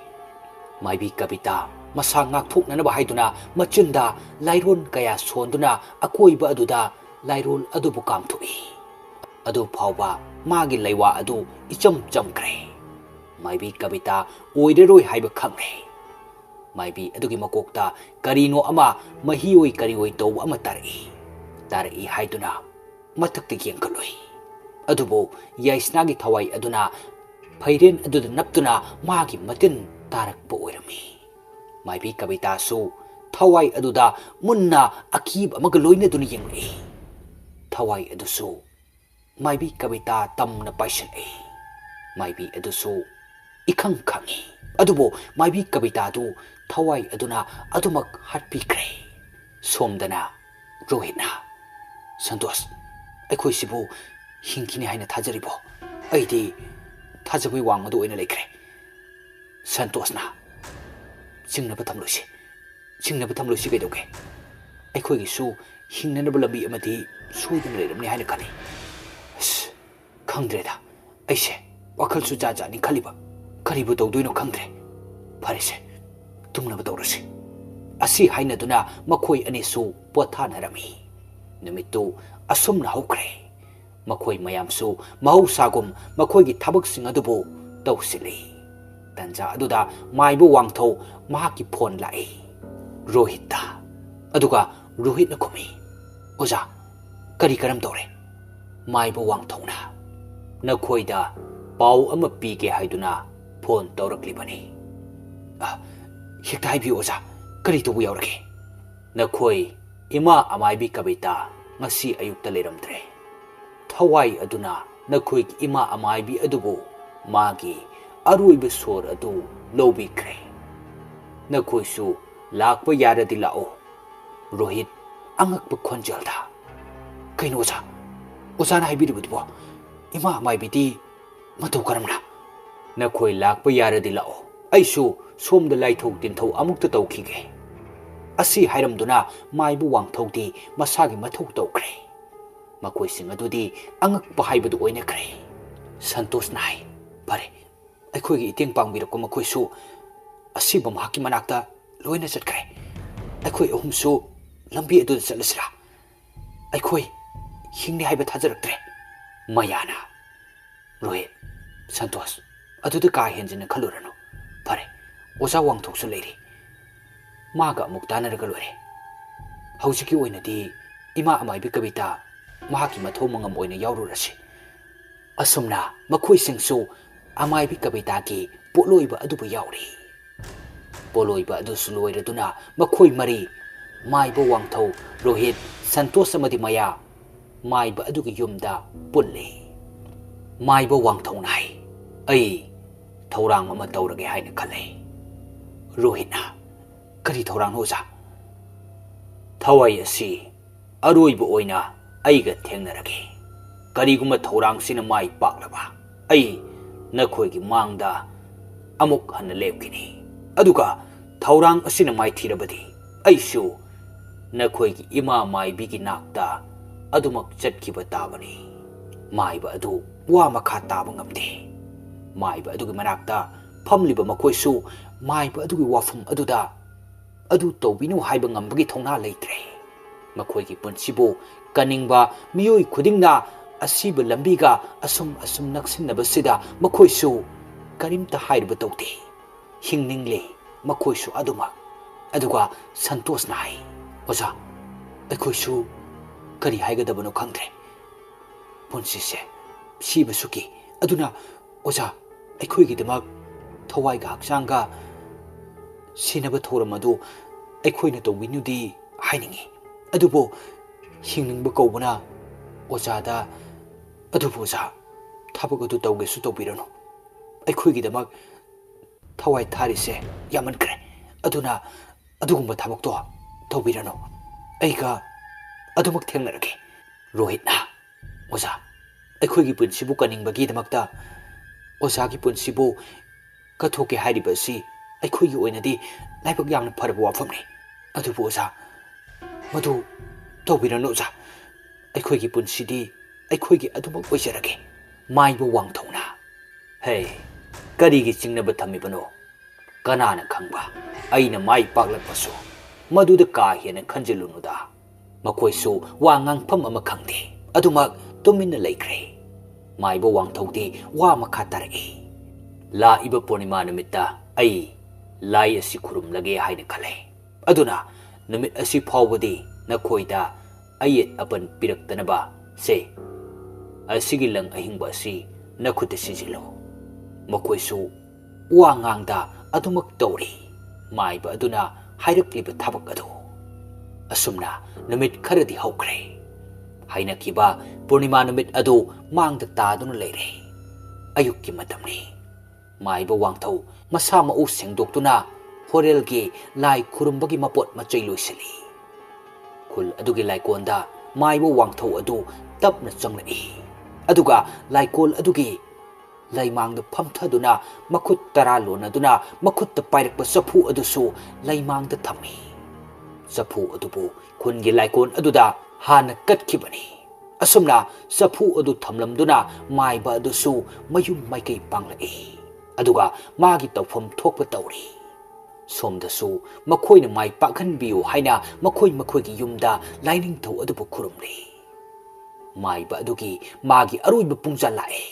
ꯃꯥꯏꯕꯤ ꯀꯕꯤꯇꯥ ꯃꯁꯥ ꯉꯥꯛꯊꯣꯛꯅꯅꯕ ꯍꯥꯏꯗꯨꯅ ꯃꯆꯤꯟꯗ ꯂꯥꯏꯔꯣꯟ ꯀꯌꯥ ꯁꯣꯟꯗꯨꯅ ꯑꯀꯣꯏꯕ ꯑꯗꯨꯗ ꯂꯥꯏꯔꯣꯜ ꯑꯗꯨꯕꯨ ꯀꯥꯝꯊꯣꯛꯏ ꯑꯗꯨ ꯐꯥꯎꯕ ꯃꯥꯒꯤ ꯂꯩꯋꯥ ꯑꯗꯨ ꯏꯆꯝ ꯆꯝꯈ꯭ꯔꯦ ꯃꯥꯏꯕꯤ ꯀꯕꯤꯇꯥ ꯑꯣꯏꯔꯔꯣꯏ ꯍꯥꯏꯕ ꯈꯪꯂꯦ ꯃꯥꯏꯕꯤ ꯑꯗꯨꯒꯤ ꯃꯀꯣꯛꯇ ꯀꯔꯤꯅꯣ ꯑꯃ ꯃꯍꯤꯑꯣꯏ ꯀꯔꯤꯑꯣꯏ ꯇꯧꯕ ꯑꯃ ꯇꯥꯔꯛꯏ ꯍꯥꯏꯗꯨꯅ ꯃꯊꯛꯇ ꯌꯦꯡꯈꯠꯂꯨꯏ ꯑꯗꯨꯕꯨ ꯌꯥꯏꯁꯅꯥꯒꯤ ꯊꯋꯥꯏ ꯑꯗꯨꯅ ꯐꯩꯔꯦꯟ ꯑꯗꯨꯗ ꯅꯞꯇꯨꯅ ꯃꯥꯒꯤ ꯃꯇꯤꯟ ꯇꯥꯔꯛꯄ ꯑꯣꯏꯔꯝꯃꯤ ꯃꯥꯏꯕꯤ ꯀꯕꯤꯇꯥꯁꯨ ꯊꯋꯥꯏ ꯑꯗꯨꯗ ꯃꯨꯟꯅ ꯑꯀꯤꯕ ꯑꯃꯒ ꯂꯣꯏꯅꯗꯨꯅ ꯌꯦꯡꯂꯛꯏ ꯊꯋꯥꯏ ꯑꯗꯨꯁꯨ ꯃꯥꯏꯕꯤ ꯀꯕꯤꯇꯥ ꯇꯝꯅ ꯄꯥꯏꯁꯤꯜꯂꯛꯏ ꯃꯥꯏꯕꯤ ꯑꯗꯨꯁꯨ इखंग खंगी अदुबो माइबी कवितादु थवाई अदुना अदुमक हटपीख्रे सोमदना रोहितना संतोष अखोइसिबु हिंखिनि हाइना थाजरिबो अइदि थाजबई वांगदु ओइना लेख्रे संतोषना चिंगनब थमलुसि कइदोगे अखोइगिसु हिंगनब लंबी अमदि सोइदना लेरमनि हाइना खनि खंद्रेदा अइसे वखलसु जाजानि खलिबा करीबु तौदुइनो खंद्रे फरेसे तुमनब तौरसि असि हाइनदुना मखोइ अनिसु पोथानरमि नुमित्तु असुमना हौख्रे मखोइ मयामसु महौसागुम मखोइगी थबकसिंग अदुबु तौसिलि तंजा अदुदा माइबु वांगथौ माकी फोन लाई रोहितता अदुगा रोहितना खुमी ओजा करी करम तौरे माइबु वांगथौना नखोइदा पाउ अमा पीगे हाइदुना फोन तौरक्लिबनी हेक्ता हाइबि ओजा करी तौबु यावरगे नखोइ इमा अमाइबी कविता ngasi ayukta leramdre thawai aduna nakhoi ima amaibi adubu magi aruibe sor adu lobikre nakhoi su lakpa yaradi lao rohit angakpa khonjalda kaino oja ozana haibiribudibo ima amaibi di matau karamna nakhoi lakpa yaradi lao aisu somda laithok tinthau amukta taukhige असी हाइरमदुना माइबु वांगथौदी मसागी मथौ तौख्रे मखोइसिंग अदुदी अंगक हाइबदु ओइनख्रे संतोष नाइ फरे अखोइगी इतेंग पांगबिरको मखोइसु असीबु महाकी मनाक्ता लोइना चटख्रे अखोइ अहुमसु लंबी अदु चलसिरा अखोइ हिंगनि हाइबा थाजरक्त्रे मयाना रोहित संतोष अदुदा का हेंजना खलुरनो फरे ओजा वांगथौसु लेरी मागा मुक्तानरगा लोरे हौजिकी ओइनदी इमा अमाइबी कविता महाकी मथौ मंगम ओइना यावरुरसि असुमना मखोइसिंगसु अमाइबी कविता की पोलोइबा अदुबु यावरी पोलोइबा अदुसु लोइरदुना मखोइ मरी माइबो वांगथौ रोहित संतोष अमदि मया माइबा अदुगी युमदा पुल्ले माइबो वांगथौ नाइ अई थौरांग अमा तौरगे हाइना खले रोहितना करी थौरांग ओजा थवाई असी अरोइबो ओइना अइगा थेंगनरगे करीगुमा थौरांग सिना माइ पाक्लबा अइ नखोइगी मांगदा अमुक हन लेपकिनी अदुगा थौरांग असिना माइ थीरबदी अइसु नखोइगी इमा माइबिगी नाक्ता अदुमक चटकिबा ताबनी माइबा अदु वा मखा ताबा ngamde माइबा अदुगी मनाक्ता फमलिबा मखोइसु माइबा अदुगी वाफम अदुदा अदु तौबिनु हाइबा ngambagi thongna leitre मखोइगी पुनसिबो कनिंगबा मियोइ खुदिंगना असिबा लंबिगा असुम नक्सिनबसिदा मखोइसु करिमता हाइरबा तौते हिंगनिंगले मखोइसु अदुमा ꯑꯗꯨꯒ ꯁꯟꯇꯣꯁꯅ ꯍꯥꯏ ꯑꯣꯖꯥ ꯑꯩꯈꯣꯏꯁꯨ ꯀꯔꯤ ꯍꯥꯏꯒꯗꯕꯅꯣ ꯈꯪꯗ꯭ꯔꯦ ꯄꯨꯟꯁꯤꯁꯦ ꯁꯤꯕꯁꯨ ꯀꯤ ꯑꯗꯨꯅ ꯑꯣꯖꯥ ꯑꯩꯈꯣꯏꯒꯤꯗꯃꯛ ꯊꯋꯥꯏꯒ ꯍꯛꯆꯥꯡꯒ ꯁꯤꯅꯕ ꯊꯧꯔꯝ ꯑꯗꯨ ꯑꯩꯈꯣꯏꯅ ꯇꯧꯕꯤꯅꯨꯗꯤ ꯍꯥꯏꯅꯤꯡꯉꯤ ꯑꯗꯨꯕꯨ ꯍꯤꯡꯅꯤꯡꯕ ꯀꯧꯕꯅ ꯑꯣꯖꯥꯗ ꯑꯗꯨꯕꯨ ꯑꯣꯖꯥ ꯊꯕꯛ ꯑꯗꯨ ꯇꯧꯒꯦꯁꯨ ꯇꯧꯕꯤꯔꯅꯨ ꯑꯩꯈꯣꯏꯒꯤꯗꯃꯛ ꯊꯋꯥꯏ ꯊꯥꯔꯤꯁꯦ ꯌꯥꯝꯃꯟꯈ꯭ꯔꯦ ꯑꯗꯨꯅ ꯑꯗꯨꯒꯨꯝꯕ ꯊꯕꯛꯇꯣ ꯇꯧꯕꯤꯔꯅꯨ ꯑꯩꯒ ꯑꯗꯨꯃꯛ ꯊꯦꯡꯅꯔꯒꯦ ꯔꯣꯍꯤꯠꯅ ꯑꯣꯖꯥ ꯑꯩꯈꯣꯏꯒꯤ ꯄꯨꯟꯁꯤꯕꯨ ꯀꯟꯅꯤꯡꯕꯒꯤꯗꯃꯛꯇ ꯑꯣꯖꯥꯒꯤ ꯄꯨꯟꯁꯤꯕꯨ ꯀꯠꯊꯣꯛꯀꯦ ꯍꯥꯏꯔꯤꯕ ꯑꯁꯤ ꯑꯩꯈꯣꯏꯒꯤ ꯑꯣꯏꯅꯗꯤ ꯂꯥꯏꯕꯛ ꯌꯥꯝꯅ ꯐꯔꯕ ꯋꯥꯐꯝꯅꯤ ꯑꯗꯨꯕꯨ ꯑꯣꯖꯥ ꯃꯗꯨ ꯇꯧꯕꯤꯔꯅꯨ ꯑꯣꯖꯥ ꯑꯩꯈꯣꯏꯒꯤ ꯄꯨꯟꯁꯤꯗꯤ ꯑꯩꯈꯣꯏꯒꯤ ꯑꯗꯨꯃꯛ ꯑꯣꯏꯖꯔꯒꯦ ꯃꯥꯏꯕ ꯋꯥꯡꯊꯧꯅ ꯍꯦ ꯀꯔꯤꯒꯤ ꯆꯤꯡꯅꯕ ꯊꯝꯃꯤꯕꯅꯣ ꯀꯅꯥꯅ ꯈꯪꯕ ꯑꯩꯅ ꯃꯥꯏ ꯄꯥꯛꯂꯛꯄꯁꯨ ꯃꯗꯨꯗ ꯀꯥ ꯍꯦꯟꯅ ꯈꯟꯖꯤꯜꯂꯨꯅꯨꯗ ꯃꯈꯣꯏꯁꯨ ꯋꯥ ꯉꯥꯡꯐꯝ ꯑꯃ ꯈꯪꯗꯦ ꯑꯗꯨꯃꯛ ꯇꯨꯃꯤꯟꯅ ꯂꯩꯈ꯭ꯔꯦ ꯃꯥꯏꯕ ꯋꯥꯡꯊꯧꯗꯤ ꯋꯥ ꯃꯈꯥ ꯇꯥꯔꯛꯏ ꯂꯥꯛꯏꯕ ꯄꯨꯔꯅꯤꯃꯥ ꯅꯨꯃꯤꯠꯇ ꯑꯩ ꯂꯥꯏ ꯑꯁꯤ ꯈꯨꯔꯨꯝꯂꯒꯦ ꯍꯥꯏꯅ ꯈꯜꯂꯦ ꯑꯗꯨꯅ ꯅꯨꯃꯤꯠ ꯑꯁꯤ ꯐꯥꯎꯕꯗꯤ ꯅꯈꯣꯏꯗ ꯑꯌꯦꯠ ꯑꯄꯟ ꯄꯤꯔꯛꯇꯅꯕ ꯁꯦ ꯑꯁꯤꯒꯤ ꯂꯪ ꯑꯍꯤꯡꯕ ꯑꯁꯤ ꯅꯈꯨꯠꯇ ꯁꯤꯖꯤꯜꯂꯨ ꯃꯈꯣꯏꯁꯨ ꯋꯥ ꯉꯥꯡꯗ ꯑꯗꯨꯃꯛ ꯇꯧꯔꯤ ꯃꯥꯏꯕ ꯑꯗꯨꯅ ꯍꯥꯏꯔꯛꯂꯤꯕ ꯊꯕꯛ ꯑꯗꯨ ꯑꯁꯨꯝꯅ ꯅꯨꯃꯤꯠ ꯈꯔꯗꯤ ꯍꯧꯈ꯭ꯔꯦ ꯍꯥꯏꯅꯈꯤꯕ ꯄꯨꯔꯅꯤꯃꯥ ꯅꯨꯃꯤꯠ ꯑꯗꯨ ꯃꯥꯡꯗ ꯇꯥꯗꯨꯅ ꯂꯩꯔꯦ ꯑꯌꯨꯛꯀꯤ ꯃꯇꯝꯅꯤ ꯃꯥꯏꯕ ꯋꯥꯡꯊꯧ ꯃꯁꯥ ꯃꯎ ꯁꯦꯡꯗꯣꯛꯇꯨꯅ ꯍꯣꯔꯦꯜꯒꯤ ꯂꯥꯏ ꯈꯨꯔꯨꯝꯕꯒꯤ ꯃꯄꯣꯠ ꯃꯆꯩ ꯂꯣꯏꯁꯤꯜꯂꯤ ꯈꯨꯜ ꯑꯗꯨꯒꯤ ꯂꯥꯏꯀꯣꯟꯗ ꯃꯥꯏꯕ ꯋꯥꯡꯊꯧ ꯑꯗꯨ ꯇꯞꯅ ꯆꯪꯂꯛꯏ ꯑꯗꯨꯒ ꯂꯥꯏꯀꯣꯜ ꯑꯗꯨꯒꯤ ꯂꯩꯃꯥꯡꯗ ꯐꯝꯊꯗꯨꯅ ꯃꯈꯨꯠ ꯇꯔꯥ ꯂꯣꯟꯅꯗꯨꯅ ꯃꯈꯨꯠꯇ ꯄꯥꯏꯔꯛꯄ ꯆꯐꯨ ꯑꯗꯨꯁꯨ ꯂꯩꯃꯥꯡꯗ ꯊꯝꯃꯤ ꯆꯐꯨ ꯑꯗꯨꯕꯨ ꯈꯨꯟꯒꯤ ꯂꯥꯏꯀꯣꯟ ꯑꯗꯨꯗ ꯍꯥꯟꯅ ꯀꯠꯈꯤꯕꯅꯤ ꯑꯁꯨꯝꯅ ꯆꯐꯨ ꯑꯗꯨ ꯊꯝꯂꯝꯗꯨꯅ ꯃꯥꯏꯕ ꯑꯗꯨꯁꯨ ꯃꯌꯨꯝ ꯃꯥꯏꯀꯩ ꯄꯥꯡꯂꯛꯏ ꯑꯗꯨꯒ ꯃꯥꯒꯤ ꯇꯧꯐꯝ ꯊꯣꯛꯄ ꯇꯧꯔꯤ ꯁꯣꯝꯗꯁꯨ ꯃꯈꯣꯏꯅ ꯃꯥꯏ ꯄꯥꯛꯍꯟꯕꯤꯌꯨ ꯍꯥꯏꯅ ꯃꯈꯣꯏꯒꯤ ꯌꯨꯝꯗ ꯂꯥꯏꯅꯤꯡꯊꯧ ꯑꯗꯨꯕꯨ ꯈꯨꯔꯨꯝꯂꯤ ꯃꯥꯏꯕ ꯑꯗꯨꯒꯤ ꯃꯥꯒꯤ ꯑꯔꯣꯏꯕ ꯄꯨꯡꯖꯥ ꯂꯥꯛꯑꯦ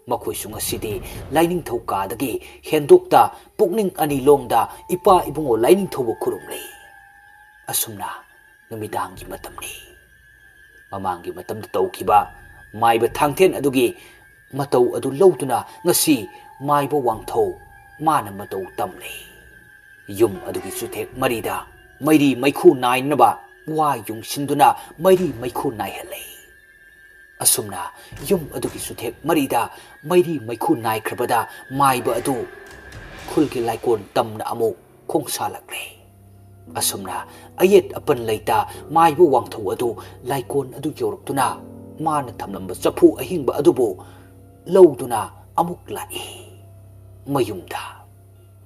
ꯃꯈꯣꯏꯁꯨ ꯉꯁꯤꯗꯤ ꯂꯥꯏꯅꯤꯡꯊꯧ ꯀꯥꯗꯒꯤ ꯍꯦꯟꯗꯣꯛꯇ ꯄꯨꯛꯅꯤꯡ ꯑꯅꯤꯂꯣꯡꯗ ꯏꯄꯥ ꯏꯕꯨꯡꯉꯣ ꯂꯥꯏꯅꯤꯡꯊꯧꯕꯨ ꯈꯨꯔꯨꯝꯂꯤ ꯑꯁꯨꯝꯅ ꯅꯨꯃꯤꯗꯥꯡꯒꯤ ꯃꯇꯝꯅꯤ ꯃꯃꯥꯡꯒꯤ ꯃꯇꯝꯗ ꯇꯧꯈꯤꯕ ꯃꯥꯏꯕ ꯊꯥꯡꯊꯦꯟ ꯑꯗꯨꯒꯤ ꯃꯇꯧ ꯑꯗꯨ ꯂꯧꯗꯨꯅ ꯉꯁꯤ ꯃꯥꯏꯕ ꯋꯥꯡꯊꯧ ꯃꯥꯅ ꯃꯇꯧ ꯇꯝꯂꯤ ꯌꯨꯝ ꯑꯗꯨꯒꯤ ꯆꯨꯊꯦꯛ ꯃꯔꯤꯗ ꯃꯩꯔꯤ ꯃꯩꯈꯨ ꯅꯥꯏꯅꯕ ꯋꯥ ꯌꯨꯡꯁꯤꯟꯗꯨꯅ ꯃꯩꯔꯤ ꯃꯩꯈꯨ ꯅꯥꯏꯍꯜꯂꯤ ꯑꯁꯨꯝꯅ ꯌꯨꯝ ꯑꯗꯨꯒꯤ ꯆꯨꯊꯦꯛ ꯃꯔꯤꯗ ꯃꯩꯔꯤ ꯃꯩꯈꯨ ꯅꯥꯏꯈ꯭ꯔꯕꯗ ꯃꯥꯏꯕ ꯑꯗꯨ ꯈꯨꯜꯒꯤ ꯂꯥꯏꯀꯣꯟ ꯇꯝꯅ ꯑꯃꯨꯛ ꯈꯣꯡꯁꯥꯜꯂꯛꯂꯦ ꯑꯁꯨꯝꯅ ꯑꯌꯦꯠ ꯑꯄꯟ ꯂꯩꯇ ꯃꯥꯏꯕ ꯋꯥꯡꯊꯧ ꯑꯗꯨ ꯂꯥꯏꯀꯣꯟ ꯑꯗꯨ ꯌꯧꯔꯛꯇꯨꯅ ꯃꯥꯅ ꯊꯝꯂꯝꯕ ꯆꯐꯨ ꯑꯍꯤꯡꯕ ꯑꯗꯨꯕꯨ ꯂꯧꯗꯨꯅ ꯑꯃꯨꯛ ꯂꯥꯛꯏ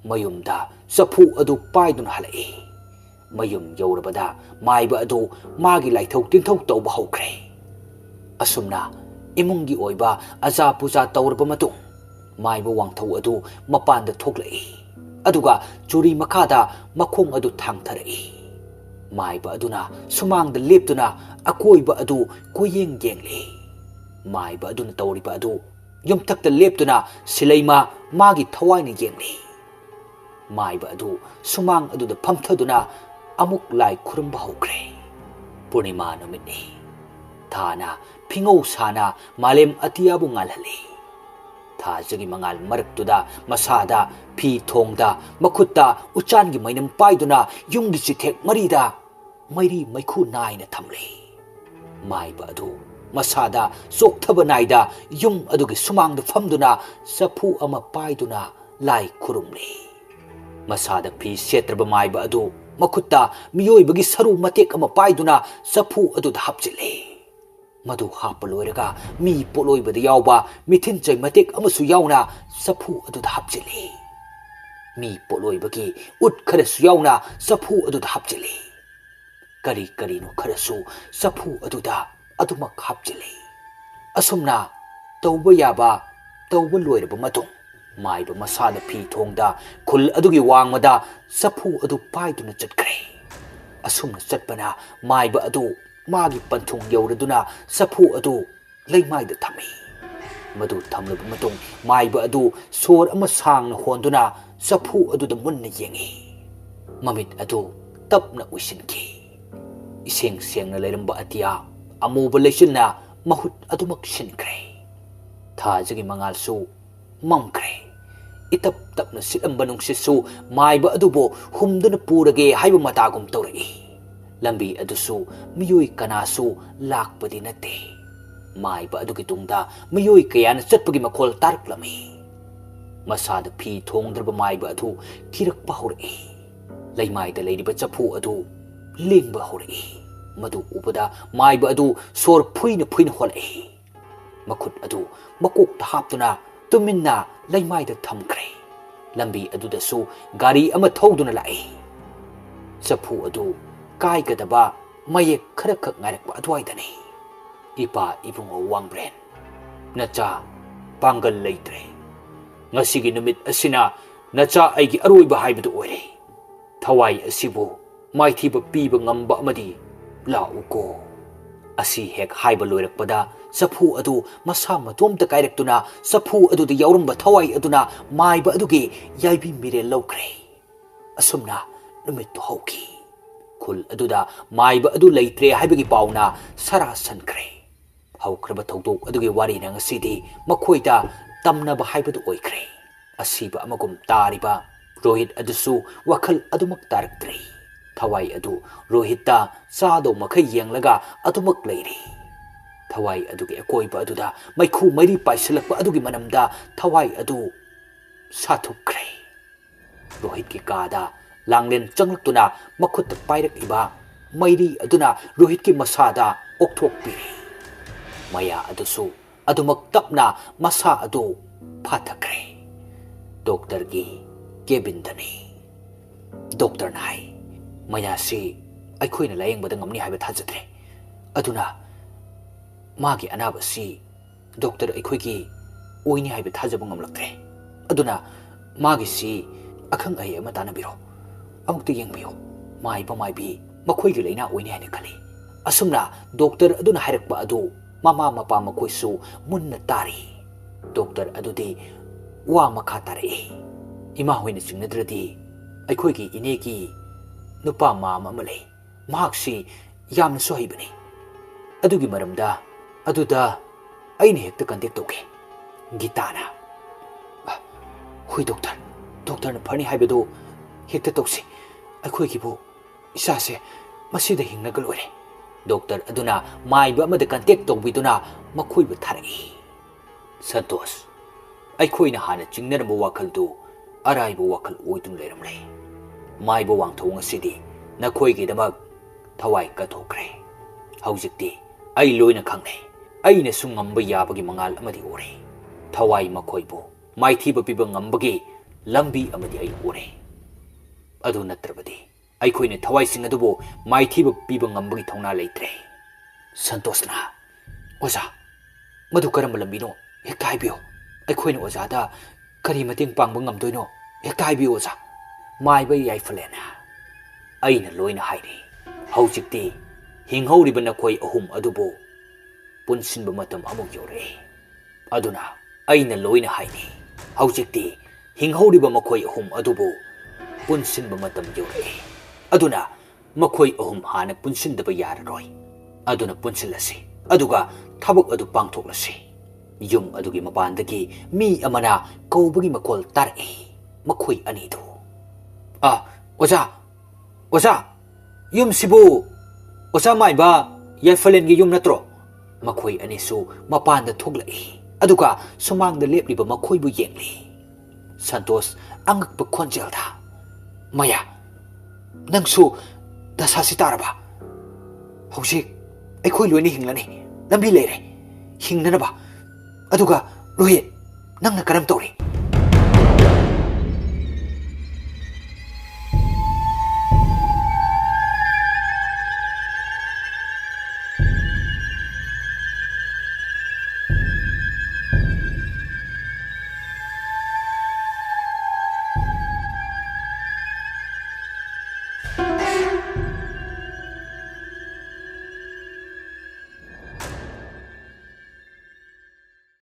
ꯃꯌꯨꯝꯗ ꯆꯐꯨ ꯑꯗꯨ ꯄꯥꯏꯗꯨꯅ ꯍꯜꯂꯛꯏ ꯃꯌꯨꯝ ꯌꯧꯔꯕꯗ ꯃꯥꯏꯕ ꯑꯗꯨ ꯃꯥꯒꯤ ꯂꯥꯏꯊꯧ ꯇꯤꯟꯊꯧ ꯇꯧꯕ ꯍꯧꯈ꯭ꯔꯦ ꯑꯁꯨꯝꯅ ꯏꯃꯨꯡꯒꯤ ꯑꯣꯏꯕ ꯑꯖꯥ ꯄꯨꯖꯥ ꯇꯧꯔꯕ ꯃꯇꯨꯡ ꯃꯥꯏꯕ ꯋꯥꯡꯊꯧ ꯑꯗꯨ ꯃꯄꯥꯟꯗ ꯊꯣꯛꯂꯛꯏ ꯑꯗꯨꯒ ꯆꯨꯔꯤ ꯃꯈꯥꯗ ꯃꯈꯣꯡ ꯑꯗꯨ ꯊꯥꯡꯊꯔꯛꯏ ꯃꯥꯏꯕ ꯑꯗꯨꯅ ꯁꯨꯃꯥꯡꯗ ꯂꯦꯞꯇꯨꯅ ꯑꯀꯣꯏꯕ ꯑꯗꯨ ꯀꯣꯏꯌꯦꯡ ꯌꯦꯡꯂꯤ ꯃꯥꯏꯕ ꯑꯗꯨꯅ ꯇꯧꯔꯤꯕ ꯑꯗꯨ ꯌꯨꯝꯊꯛꯇ ꯂꯦꯞꯇꯨꯅ ꯁꯤꯂꯩꯃ ꯃꯥꯒꯤ ꯊꯋꯥꯏꯅ ꯌꯦꯡꯂꯤ ꯃꯥꯏꯕ ꯑꯗꯨ ꯁꯨꯃꯥꯡ ꯑꯗꯨꯗ ꯐꯝꯊꯗꯨꯅ ꯑꯃꯨꯛ ꯂꯥꯏ ꯈꯨꯔꯨꯝꯕ ꯍꯧꯈ꯭ꯔꯦ ꯄꯨꯔꯅꯤꯃꯥ ꯅꯨꯃꯤꯠꯅꯤ ꯊꯥꯅ ꯐꯤꯉꯧ ꯁꯥꯅ ꯃꯥꯂꯦꯝ ꯑꯇꯤꯌꯥꯕꯨ ꯉꯥꯜꯍꯜꯂꯤ ꯊꯥꯖꯒꯤ ꯃꯉꯥꯜ ꯃꯔꯛꯇꯨꯗ ꯃꯁꯥꯗ ꯐꯤ ꯊꯣꯡꯗ ꯃꯈꯨꯠꯇ ꯎꯆꯥꯟꯒꯤ ꯃꯩꯅꯝ ꯄꯥꯏꯗꯨꯅ ꯌꯨꯝꯒꯤ ꯆꯤꯊꯦꯛ ꯃꯔꯤꯗ ꯃꯩꯔꯤ ꯃꯩꯈꯨ ꯅꯥꯏꯅ ꯊꯝꯂꯤ ꯃꯥꯏꯕ ꯑꯗꯨ ꯃꯁꯥꯗ ꯆꯣꯛꯊꯕ ꯅꯥꯏꯗ ꯌꯨꯝ ꯑꯗꯨꯒꯤ ꯁꯨꯃꯥꯡꯗ ꯐꯝꯗꯨꯅ ꯆꯐꯨ ꯑꯃ ꯄꯥꯏꯗꯨꯅ ꯂꯥꯏ ꯈꯨꯔꯨꯝꯂꯤ ꯃꯁꯥꯗ ꯐꯤ ꯁꯦꯠꯇ꯭ꯔꯕ ꯃꯥꯏꯕ ꯑꯗꯨ ꯃꯈꯨꯠꯇ ꯃꯤꯑꯣꯏꯕꯒꯤ ꯁꯔꯨ ꯃꯇꯦꯛ ꯑꯃ ꯄꯥꯏꯗꯨꯅ ꯆꯐꯨ ꯑꯗꯨꯗ ꯍꯥꯞꯆꯤꯜꯂꯤ ꯃꯗꯨ ꯍꯥꯞꯄ ꯂꯣꯏꯔꯒ ꯃꯤ ꯄꯣꯠꯂꯣꯏꯕꯗ ꯌꯥꯎꯕ ꯃꯤꯊꯤꯟꯆꯩ ꯃꯇꯦꯛ ꯑꯃꯁꯨ ꯌꯥꯎꯅ ꯆꯐꯨ ꯑꯗꯨꯗ ꯍꯥꯞꯆꯤꯜꯂꯤ ꯃꯤ ꯄꯣꯠꯂꯣꯏꯕꯒꯤ ꯎꯠ ꯈꯔꯁꯨ ꯌꯥꯎꯅ ꯆꯐꯨ ꯑꯗꯨꯗ ꯍꯥꯞꯆꯤꯜꯂꯤ ꯀꯔꯤꯅꯣ ꯈꯔꯁꯨ ꯆꯐꯨ ꯑꯗꯨꯗ ꯑꯗꯨꯃꯛ ꯍꯥꯞꯆꯤꯜꯂꯤ ꯑꯁꯨꯝꯅ ꯇꯧꯕ ꯌꯥꯕ ꯇꯧꯕ ꯂꯣꯏꯔꯕ ꯃꯇꯨꯡ ꯃꯥꯏꯕ ꯃꯁꯥꯗ ꯐꯤ ꯊꯣꯡꯗ ꯈꯨꯜ ꯑꯗꯨꯒꯤ ꯋꯥꯡꯃꯗ ꯆꯐꯨ ꯑꯗꯨ ꯄꯥꯏꯗꯨꯅ ꯆꯠꯈ꯭ꯔꯦ ꯑꯁꯨꯝꯅ ꯆꯠꯄꯅ ꯃꯥꯏꯕ ꯑꯗꯨ ꯃꯥꯒꯤ ꯄꯟꯊꯨꯡ ꯌꯧꯔꯗꯨꯅ ꯆꯐꯨ ꯑꯗꯨ ꯂꯩꯃꯥꯏꯗ ꯊꯝꯃꯤ ꯃꯗꯨ ꯊꯝꯂꯕ ꯃꯇꯨꯡ ꯃꯥꯏꯕ ꯑꯗꯨ ꯁꯣꯔ ꯑꯃ ꯁꯥꯡꯅ ꯍꯣꯟꯗꯨꯅ ꯆꯐꯨ ꯑꯗꯨꯗ ꯃꯨꯟꯅ ꯌꯦꯡꯉꯤ ꯃꯃꯤꯠ ꯑꯗꯨ ꯇꯞꯅ ꯎꯏꯁꯤꯟꯈꯤ ꯏꯁꯦꯡ ꯁꯦꯡꯅ ꯂꯩꯔꯝꯕ ꯑꯇꯤꯌꯥ ꯑꯃꯨꯕ ꯂꯩꯆꯤꯜꯅ ꯃꯍꯨꯠ ꯑꯗꯨꯃꯛ ꯁꯤꯟꯈ꯭ꯔꯦ ꯊꯥꯖꯒꯤ ꯃꯉꯥꯜꯁꯨ ꯃꯝꯈ꯭ꯔꯦ ꯏꯇꯞ ꯇꯞꯅ ꯁꯤꯠꯂꯝꯕ ꯅꯨꯡꯁꯤꯠꯁꯨ ꯃꯥꯏꯕ ꯑꯗꯨꯕꯨ ꯍꯨꯝꯗꯨꯅ ꯄꯨꯔꯒꯦ ꯍꯥꯏꯕ ꯃꯇꯥꯒꯨꯝ ꯇꯧꯔꯛꯏ ꯂꯝꯕꯤ ꯑꯗꯨꯁꯨ ꯃꯤꯑꯣꯏ ꯀꯅꯥꯁꯨ ꯂꯥꯛꯄꯗꯤ ꯅꯠꯇꯦ ꯃꯥꯏꯕ ꯑꯗꯨꯒꯤ ꯇꯨꯡꯗ ꯃꯤꯑꯣꯏ ꯀꯌꯥꯅ ꯆꯠꯄꯒꯤ ꯃꯈꯣꯜ ꯇꯥꯔꯛꯂꯝꯃꯤ ꯃꯁꯥꯗ ꯐꯤ ꯊꯣꯡꯗ꯭ꯔꯕ ꯃꯥꯏꯕ ꯑꯗꯨ ꯀꯤꯔꯛꯄ ꯍꯧꯔꯛꯏ ꯂꯩꯃꯥꯏꯗ ꯂꯩꯔꯤꯕ ꯆꯐꯨ ꯑꯗꯨ ꯂꯦꯡꯕ ꯍꯧꯔꯛꯏ ꯃꯗꯨ ꯎꯕꯗ ꯃꯥꯏꯕ ꯑꯗꯨ ꯁꯣꯔ ꯐꯨꯏꯅ ꯐꯨꯏꯅ ꯍꯣꯜꯂꯛꯏ ꯃꯈꯨꯠ ꯑꯗꯨ ꯃꯀꯣꯛꯇ ꯍꯥꯞꯇꯨꯅ ꯇꯨꯃꯤꯟꯅ ꯂꯩꯃꯥꯏꯗ ꯊꯝꯈ꯭ꯔꯦ ꯂꯝꯕꯤ ꯑꯗꯨꯗꯁꯨ ꯒꯥꯔꯤ ꯑꯃ ꯊꯧꯗꯨꯅ ꯂꯥꯛꯏ ꯆꯐꯨ ꯑꯗꯨ ꯀꯥꯏꯒꯗꯕ ꯃꯌꯦꯛ ꯈꯔꯈꯛ ꯉꯥꯏꯔꯛꯄ ꯑꯗꯨꯋꯥꯏꯗꯅꯤ ꯏꯄꯥ ꯏꯕꯨꯡꯉꯣ ꯋꯥꯡꯕ꯭ꯔꯦꯟ ꯅꯆꯥ ꯄꯥꯡꯒꯜ ꯂꯩꯇ꯭ꯔꯦ ꯉꯁꯤꯒꯤ ꯅꯨꯃꯤꯠ ꯑꯁꯤꯅ ꯅꯆꯥ ꯑꯩꯒꯤ ꯑꯔꯣꯏꯕ ꯍꯥꯏꯕꯗꯨ ꯑꯣꯏꯔꯦ ꯊꯋꯥꯏ ꯑꯁꯤꯕꯨ ꯃꯥꯏꯊꯤꯕ ꯄꯤꯕ ꯉꯝꯕ ꯑꯃꯗꯤ ꯂꯥꯛꯎꯀꯣ ꯑꯁꯤ ꯍꯦꯛ ꯍꯥꯏꯕ ꯂꯣꯏꯔꯛꯄꯗ ꯆꯐꯨ ꯑꯗꯨ ꯃꯁꯥ ꯃꯇꯣꯝꯇ ꯀꯥꯏꯔꯛꯇꯨꯅ ꯆꯐꯨ ꯑꯗꯨꯗ ꯌꯥꯎꯔꯝꯕ ꯊꯋꯥꯏ ꯑꯗꯨꯅ ꯃꯥꯏꯕ ꯑꯗꯨꯒꯤ ꯌꯥꯏꯕꯤ ꯃꯤꯔꯦꯜ ꯂꯧꯈ꯭ꯔꯦ ꯑꯁꯨꯝꯅ ꯅꯨꯃꯤꯠꯇꯨ ꯍꯧꯈꯤ ꯈꯨꯜ ꯑꯗꯨꯗ ꯃꯥꯏꯕ ꯑꯗꯨ ꯂꯩꯇ꯭ꯔꯦ ꯍꯥꯏꯕꯒꯤ ꯄꯥꯎꯅ ꯁꯔꯥ ꯁꯟꯈ꯭ꯔꯦ ꯍꯧꯈ꯭ꯔꯕ ꯊꯧꯗꯣꯛ ꯑꯗꯨꯒꯤ ꯋꯥꯔꯤꯅ ꯉꯁꯤꯗꯤ ꯃꯈꯣꯏꯗ ꯇꯝꯅꯕ ꯍꯥꯏꯕꯗꯨ ꯑꯣꯏꯈ꯭ꯔꯦ ꯑꯁꯤꯕ ꯑꯃꯒꯨꯝ ꯇꯥꯔꯤꯕ ꯔꯣꯍꯤꯠ ꯑꯗꯨꯁꯨ ꯋꯥꯈꯜ ꯑꯗꯨꯃꯛ ꯇꯥꯔꯛꯇ꯭ꯔꯤ ꯊꯋꯥꯏ ꯑꯗꯨ ꯔꯣꯍꯤꯠꯇ ꯆꯥꯗꯧ ꯃꯈꯩ ꯌꯦꯡꯂꯒ ꯑꯗꯨꯃꯛ ꯂꯩꯔꯤ ꯊꯋꯥꯏ ꯑꯗꯨꯒꯤ ꯑꯀꯣꯏꯕ ꯑꯗꯨꯗ ꯃꯩꯈꯨ ꯃꯩꯔꯤ ꯄꯥꯏꯁꯤꯜꯂꯛꯄ ꯑꯗꯨꯒꯤ ꯃꯅꯝꯗ ꯊꯋꯥꯏ ꯑꯗꯨ ꯁꯥꯊꯨꯛꯈ꯭ꯔꯦ ꯔꯣꯍꯤꯠꯀꯤ ꯀꯥꯗ ꯂꯥꯡꯂꯦꯟ ꯆꯪꯂꯛꯇꯨꯅ ꯃꯈꯨꯠꯇ ꯄꯥꯏꯔꯛꯂꯤꯕ ꯃꯩꯔꯤ ꯑꯗꯨꯅ ꯔꯣꯍꯤꯠꯀꯤ ꯃꯁꯥꯗ ꯑꯣꯛꯊꯣꯛꯄꯤꯔꯤ ꯃꯌꯥ ꯑꯗꯨꯁꯨ ꯑꯗꯨꯃꯛ ꯇꯞꯅ ꯃꯁꯥ ꯑꯗꯨ ꯐꯥꯊꯈ꯭ꯔꯦ ꯗꯣꯛꯇꯔꯒꯤ ꯀꯦꯕꯤꯟꯗꯅꯤ ꯗꯣꯛꯇꯔꯅ ꯍꯥꯏ ꯃꯌꯥꯁꯤ ꯑꯩꯈꯣꯏꯅ ꯂꯥꯌꯦꯡꯕꯗ ꯉꯝꯅꯤ ꯍꯥꯏꯕ ꯊꯥꯖꯗ꯭ꯔꯦ ꯑꯗꯨꯅ ꯃꯥꯒꯤ ꯑꯅꯥꯕꯁꯤ ꯗꯣꯛꯇꯔ ꯑꯩꯈꯣꯏꯒꯤ ꯑꯣꯏꯅꯤ ꯍꯥꯏꯕ ꯊꯥꯖꯕ ꯉꯝꯂꯛꯇ꯭ꯔꯦ ꯑꯗꯨꯅ ꯃꯥꯒꯤꯁꯤ ꯑꯈꯪ ꯑꯍꯩ ꯑꯃ ꯇꯥꯟꯅꯕꯤꯔꯣ ꯑꯃꯨꯛꯇ ꯌꯦꯡꯕꯤꯌꯨ ꯃꯥꯏꯕ ꯃꯥꯏꯕꯤ ꯃꯈꯣꯏꯒꯤ ꯂꯩꯅꯥ ꯑꯣꯏꯅꯤ ꯍꯥꯏꯅ ꯈꯜꯂꯤ ꯑꯁꯨꯝꯅ ꯗꯣꯛꯇꯔ ꯑꯗꯨꯅ ꯍꯥꯏꯔꯛꯄ ꯑꯗꯨ ꯃꯃꯥ ꯃꯄꯥ ꯃꯈꯣꯏꯁꯨ ꯃꯨꯟꯅ ꯇꯥꯔꯤ ꯗꯣꯛꯇꯔ ꯑꯗꯨꯗꯤ ꯋꯥ ꯃꯈꯥ ꯇꯥꯔꯛꯏ ꯏꯃꯥ ꯍꯣꯏꯅ ꯆꯤꯡꯅꯗ꯭ꯔꯗꯤ ꯑꯩꯈꯣꯏꯒꯤ ꯏꯅꯦꯒꯤ ꯅꯨꯄꯥ ꯃꯥꯝ ꯑꯃ ꯂꯩ ꯃꯍꯥꯛꯁꯤ ꯌꯥꯝꯅꯁꯨ ꯍꯩꯕꯅꯤ ꯑꯗꯨꯒꯤ ꯃꯔꯝꯗ ꯑꯗꯨꯗ ꯑꯩꯅ ꯍꯦꯛꯇ ꯀꯟꯇꯦꯛ ꯇꯧꯒꯦ ꯒꯤꯇꯥꯅ ꯍꯣꯏ ꯗꯣꯛꯇꯔꯅ ꯐꯅꯤ ꯍꯥꯏꯕꯗꯨ ꯍꯦꯛꯇ ꯇꯧꯁꯤ ꯑꯩꯈꯣꯏꯒꯤꯕꯨ ꯏꯆꯥꯁꯦ ꯃꯁꯤꯗ ꯍꯤꯡꯅꯒ ꯂꯣꯏꯔꯦ ꯗꯣꯛꯇꯔ ꯑꯗꯨꯅ ꯃꯥꯏꯕ ꯑꯃꯗ ꯀꯟꯇꯦꯛ ꯇꯧꯕꯤꯗꯨꯅ ꯃꯈꯣꯏꯕꯨ ꯊꯥꯔꯛꯏ ꯁꯟꯇꯣꯁ ꯑꯩꯈꯣꯏꯅ ꯍꯥꯟꯅ ꯆꯤꯡꯅꯔꯝꯕ ꯋꯥꯈꯜꯗꯨ ꯑꯔꯥꯏꯕ ꯋꯥꯈꯜ ꯑꯣꯏꯗꯨꯅ ꯂꯩꯔꯝꯂꯦ ꯃꯥꯏꯕ ꯋꯥꯡꯊꯣꯡ ꯑꯁꯤꯗꯤ ꯅꯈꯣꯏꯒꯤꯗꯃꯛ ꯊꯋꯥꯏ ꯀꯠꯊꯣꯛꯈ꯭ꯔꯦ ꯍꯧꯖꯤꯛꯇꯤ ꯑꯩ ꯂꯣꯏꯅ ꯈꯪꯂꯦ ꯑꯩꯅꯁꯨ ꯉꯝꯕ ꯌꯥꯕꯒꯤ ꯃꯉꯥꯜ ꯑꯃꯗꯤ ꯎꯔꯦ ꯊꯋꯥꯏ ꯃꯈꯣꯏꯕꯨ ꯃꯥꯏꯊꯤꯕ ꯄꯤꯕ ꯉꯝꯕꯒꯤ ꯂꯝꯕꯤ ꯑꯃꯗꯤ ꯑꯩ ꯎꯔꯦ ꯑꯗꯨ ꯅꯠꯇ꯭ꯔꯕꯗꯤ ꯑꯩꯈꯣꯏꯅ ꯊꯋꯥꯏꯁꯤꯡ ꯑꯗꯨꯕꯨ ꯃꯥꯏꯊꯤꯕ ꯄꯤꯕ ꯉꯝꯕꯒꯤ ꯊꯧꯅꯥ ꯂꯩꯇ꯭ꯔꯦ ꯁꯟꯇꯣꯁꯅ ꯑꯣꯖꯥ ꯃꯗꯨ ꯀꯔꯝꯕ ꯂꯝꯕꯤꯅꯣ ꯍꯦꯛꯇ ꯍꯥꯏꯕꯤꯌꯨ ꯑꯩꯈꯣꯏꯅ ꯑꯣꯖꯥꯗ ꯀꯔꯤ ꯃꯇꯦꯡ ꯄꯥꯡꯕ ꯉꯝꯗꯣꯏꯅꯣ ꯍꯦꯛꯇ ꯍꯥꯏꯕꯤꯌꯨ ꯑꯣꯖꯥ ꯃꯥꯏꯕ ꯌꯥꯏꯐꯂꯦꯅ ꯑꯩꯅ ꯂꯣꯏꯅ ꯍꯥꯏꯔꯤ ꯍꯧꯖꯤꯛꯇꯤ ꯍꯤꯡꯍꯧꯔꯤꯕ ꯅꯈꯣꯏ ꯑꯍꯨꯝ ꯑꯗꯨꯕꯨ ꯄꯨꯟꯁꯤꯟꯕ ꯃꯇꯝ ꯑꯃꯨꯛ ꯌꯧꯔꯛꯑꯦ ꯑꯗꯨꯅ ꯑꯩꯅ ꯂꯣꯏꯅ ꯍꯥꯏꯔꯤ ꯍꯧꯖꯤꯛꯇꯤ ꯍꯤꯡꯍꯧꯔꯤꯕ ꯃꯈꯣꯏ ꯑꯍꯨꯝ ꯑꯗꯨꯕꯨ ꯄꯨꯟꯁꯤꯟꯕ ꯃꯇꯝ ꯌꯧꯔꯛꯑꯦ ꯑꯗꯨꯅ ꯃꯈꯣꯏ ꯑꯍꯨꯝ ꯍꯥꯟꯅ ꯄꯨꯟꯁꯤꯟꯗꯕ ꯌꯥꯔꯔꯣꯏ ꯑꯗꯨꯅ ꯄꯨꯟꯁꯤꯜꯂꯁꯤ ꯑꯗꯨꯒ ꯊꯕꯛ ꯑꯗꯨ ꯄꯥꯡꯊꯣꯛꯂꯁꯤ ꯌꯨꯝ ꯑꯗꯨꯒꯤ ꯃꯄꯥꯟꯗꯒꯤ ꯃꯤ ꯑꯃꯅ ꯀꯧꯕꯒꯤ ꯃꯈꯣꯜ ꯇꯥꯔꯛꯏ ꯃꯈꯣꯏ ꯑꯅꯤꯗꯨ ꯑꯣꯖꯥ ꯌꯨꯝꯁꯤꯕꯨ ꯑꯣꯖꯥ ꯃꯥꯏꯕ ꯌꯥꯏꯐꯂꯦꯟꯒꯤ ꯌꯨꯝ ꯅꯠꯇ꯭ꯔꯣ ꯃꯈꯣꯏ ꯑꯅꯤꯁꯨ ꯃꯄꯥꯟꯗ ꯊꯣꯛꯂꯛꯏ ꯑꯗꯨꯒ ꯁꯨꯃꯥꯡꯗ ꯂꯦꯞꯂꯤꯕ ꯃꯈꯣꯏꯕꯨ ꯌꯦꯡꯂꯤ ꯁꯟꯇꯣꯁ ꯑꯉꯛꯄ ꯈꯣꯟꯖꯦꯜꯗ ꯃꯌꯥ ꯅꯪꯁꯨ ꯗꯁꯥꯁꯤ ꯇꯥꯔꯕ ꯍꯧꯖꯤꯛ ꯑꯩꯈꯣꯏ ꯂꯣꯏꯅ ꯍꯤꯡꯂꯅꯤ ꯂꯝꯕꯤ ꯂꯩꯔꯦ ꯍꯤꯡꯅꯅꯕ ꯑꯗꯨꯒ ꯔꯣꯍꯤꯠ ꯅꯪꯅ ꯀꯔꯝ ꯇꯧꯔꯤ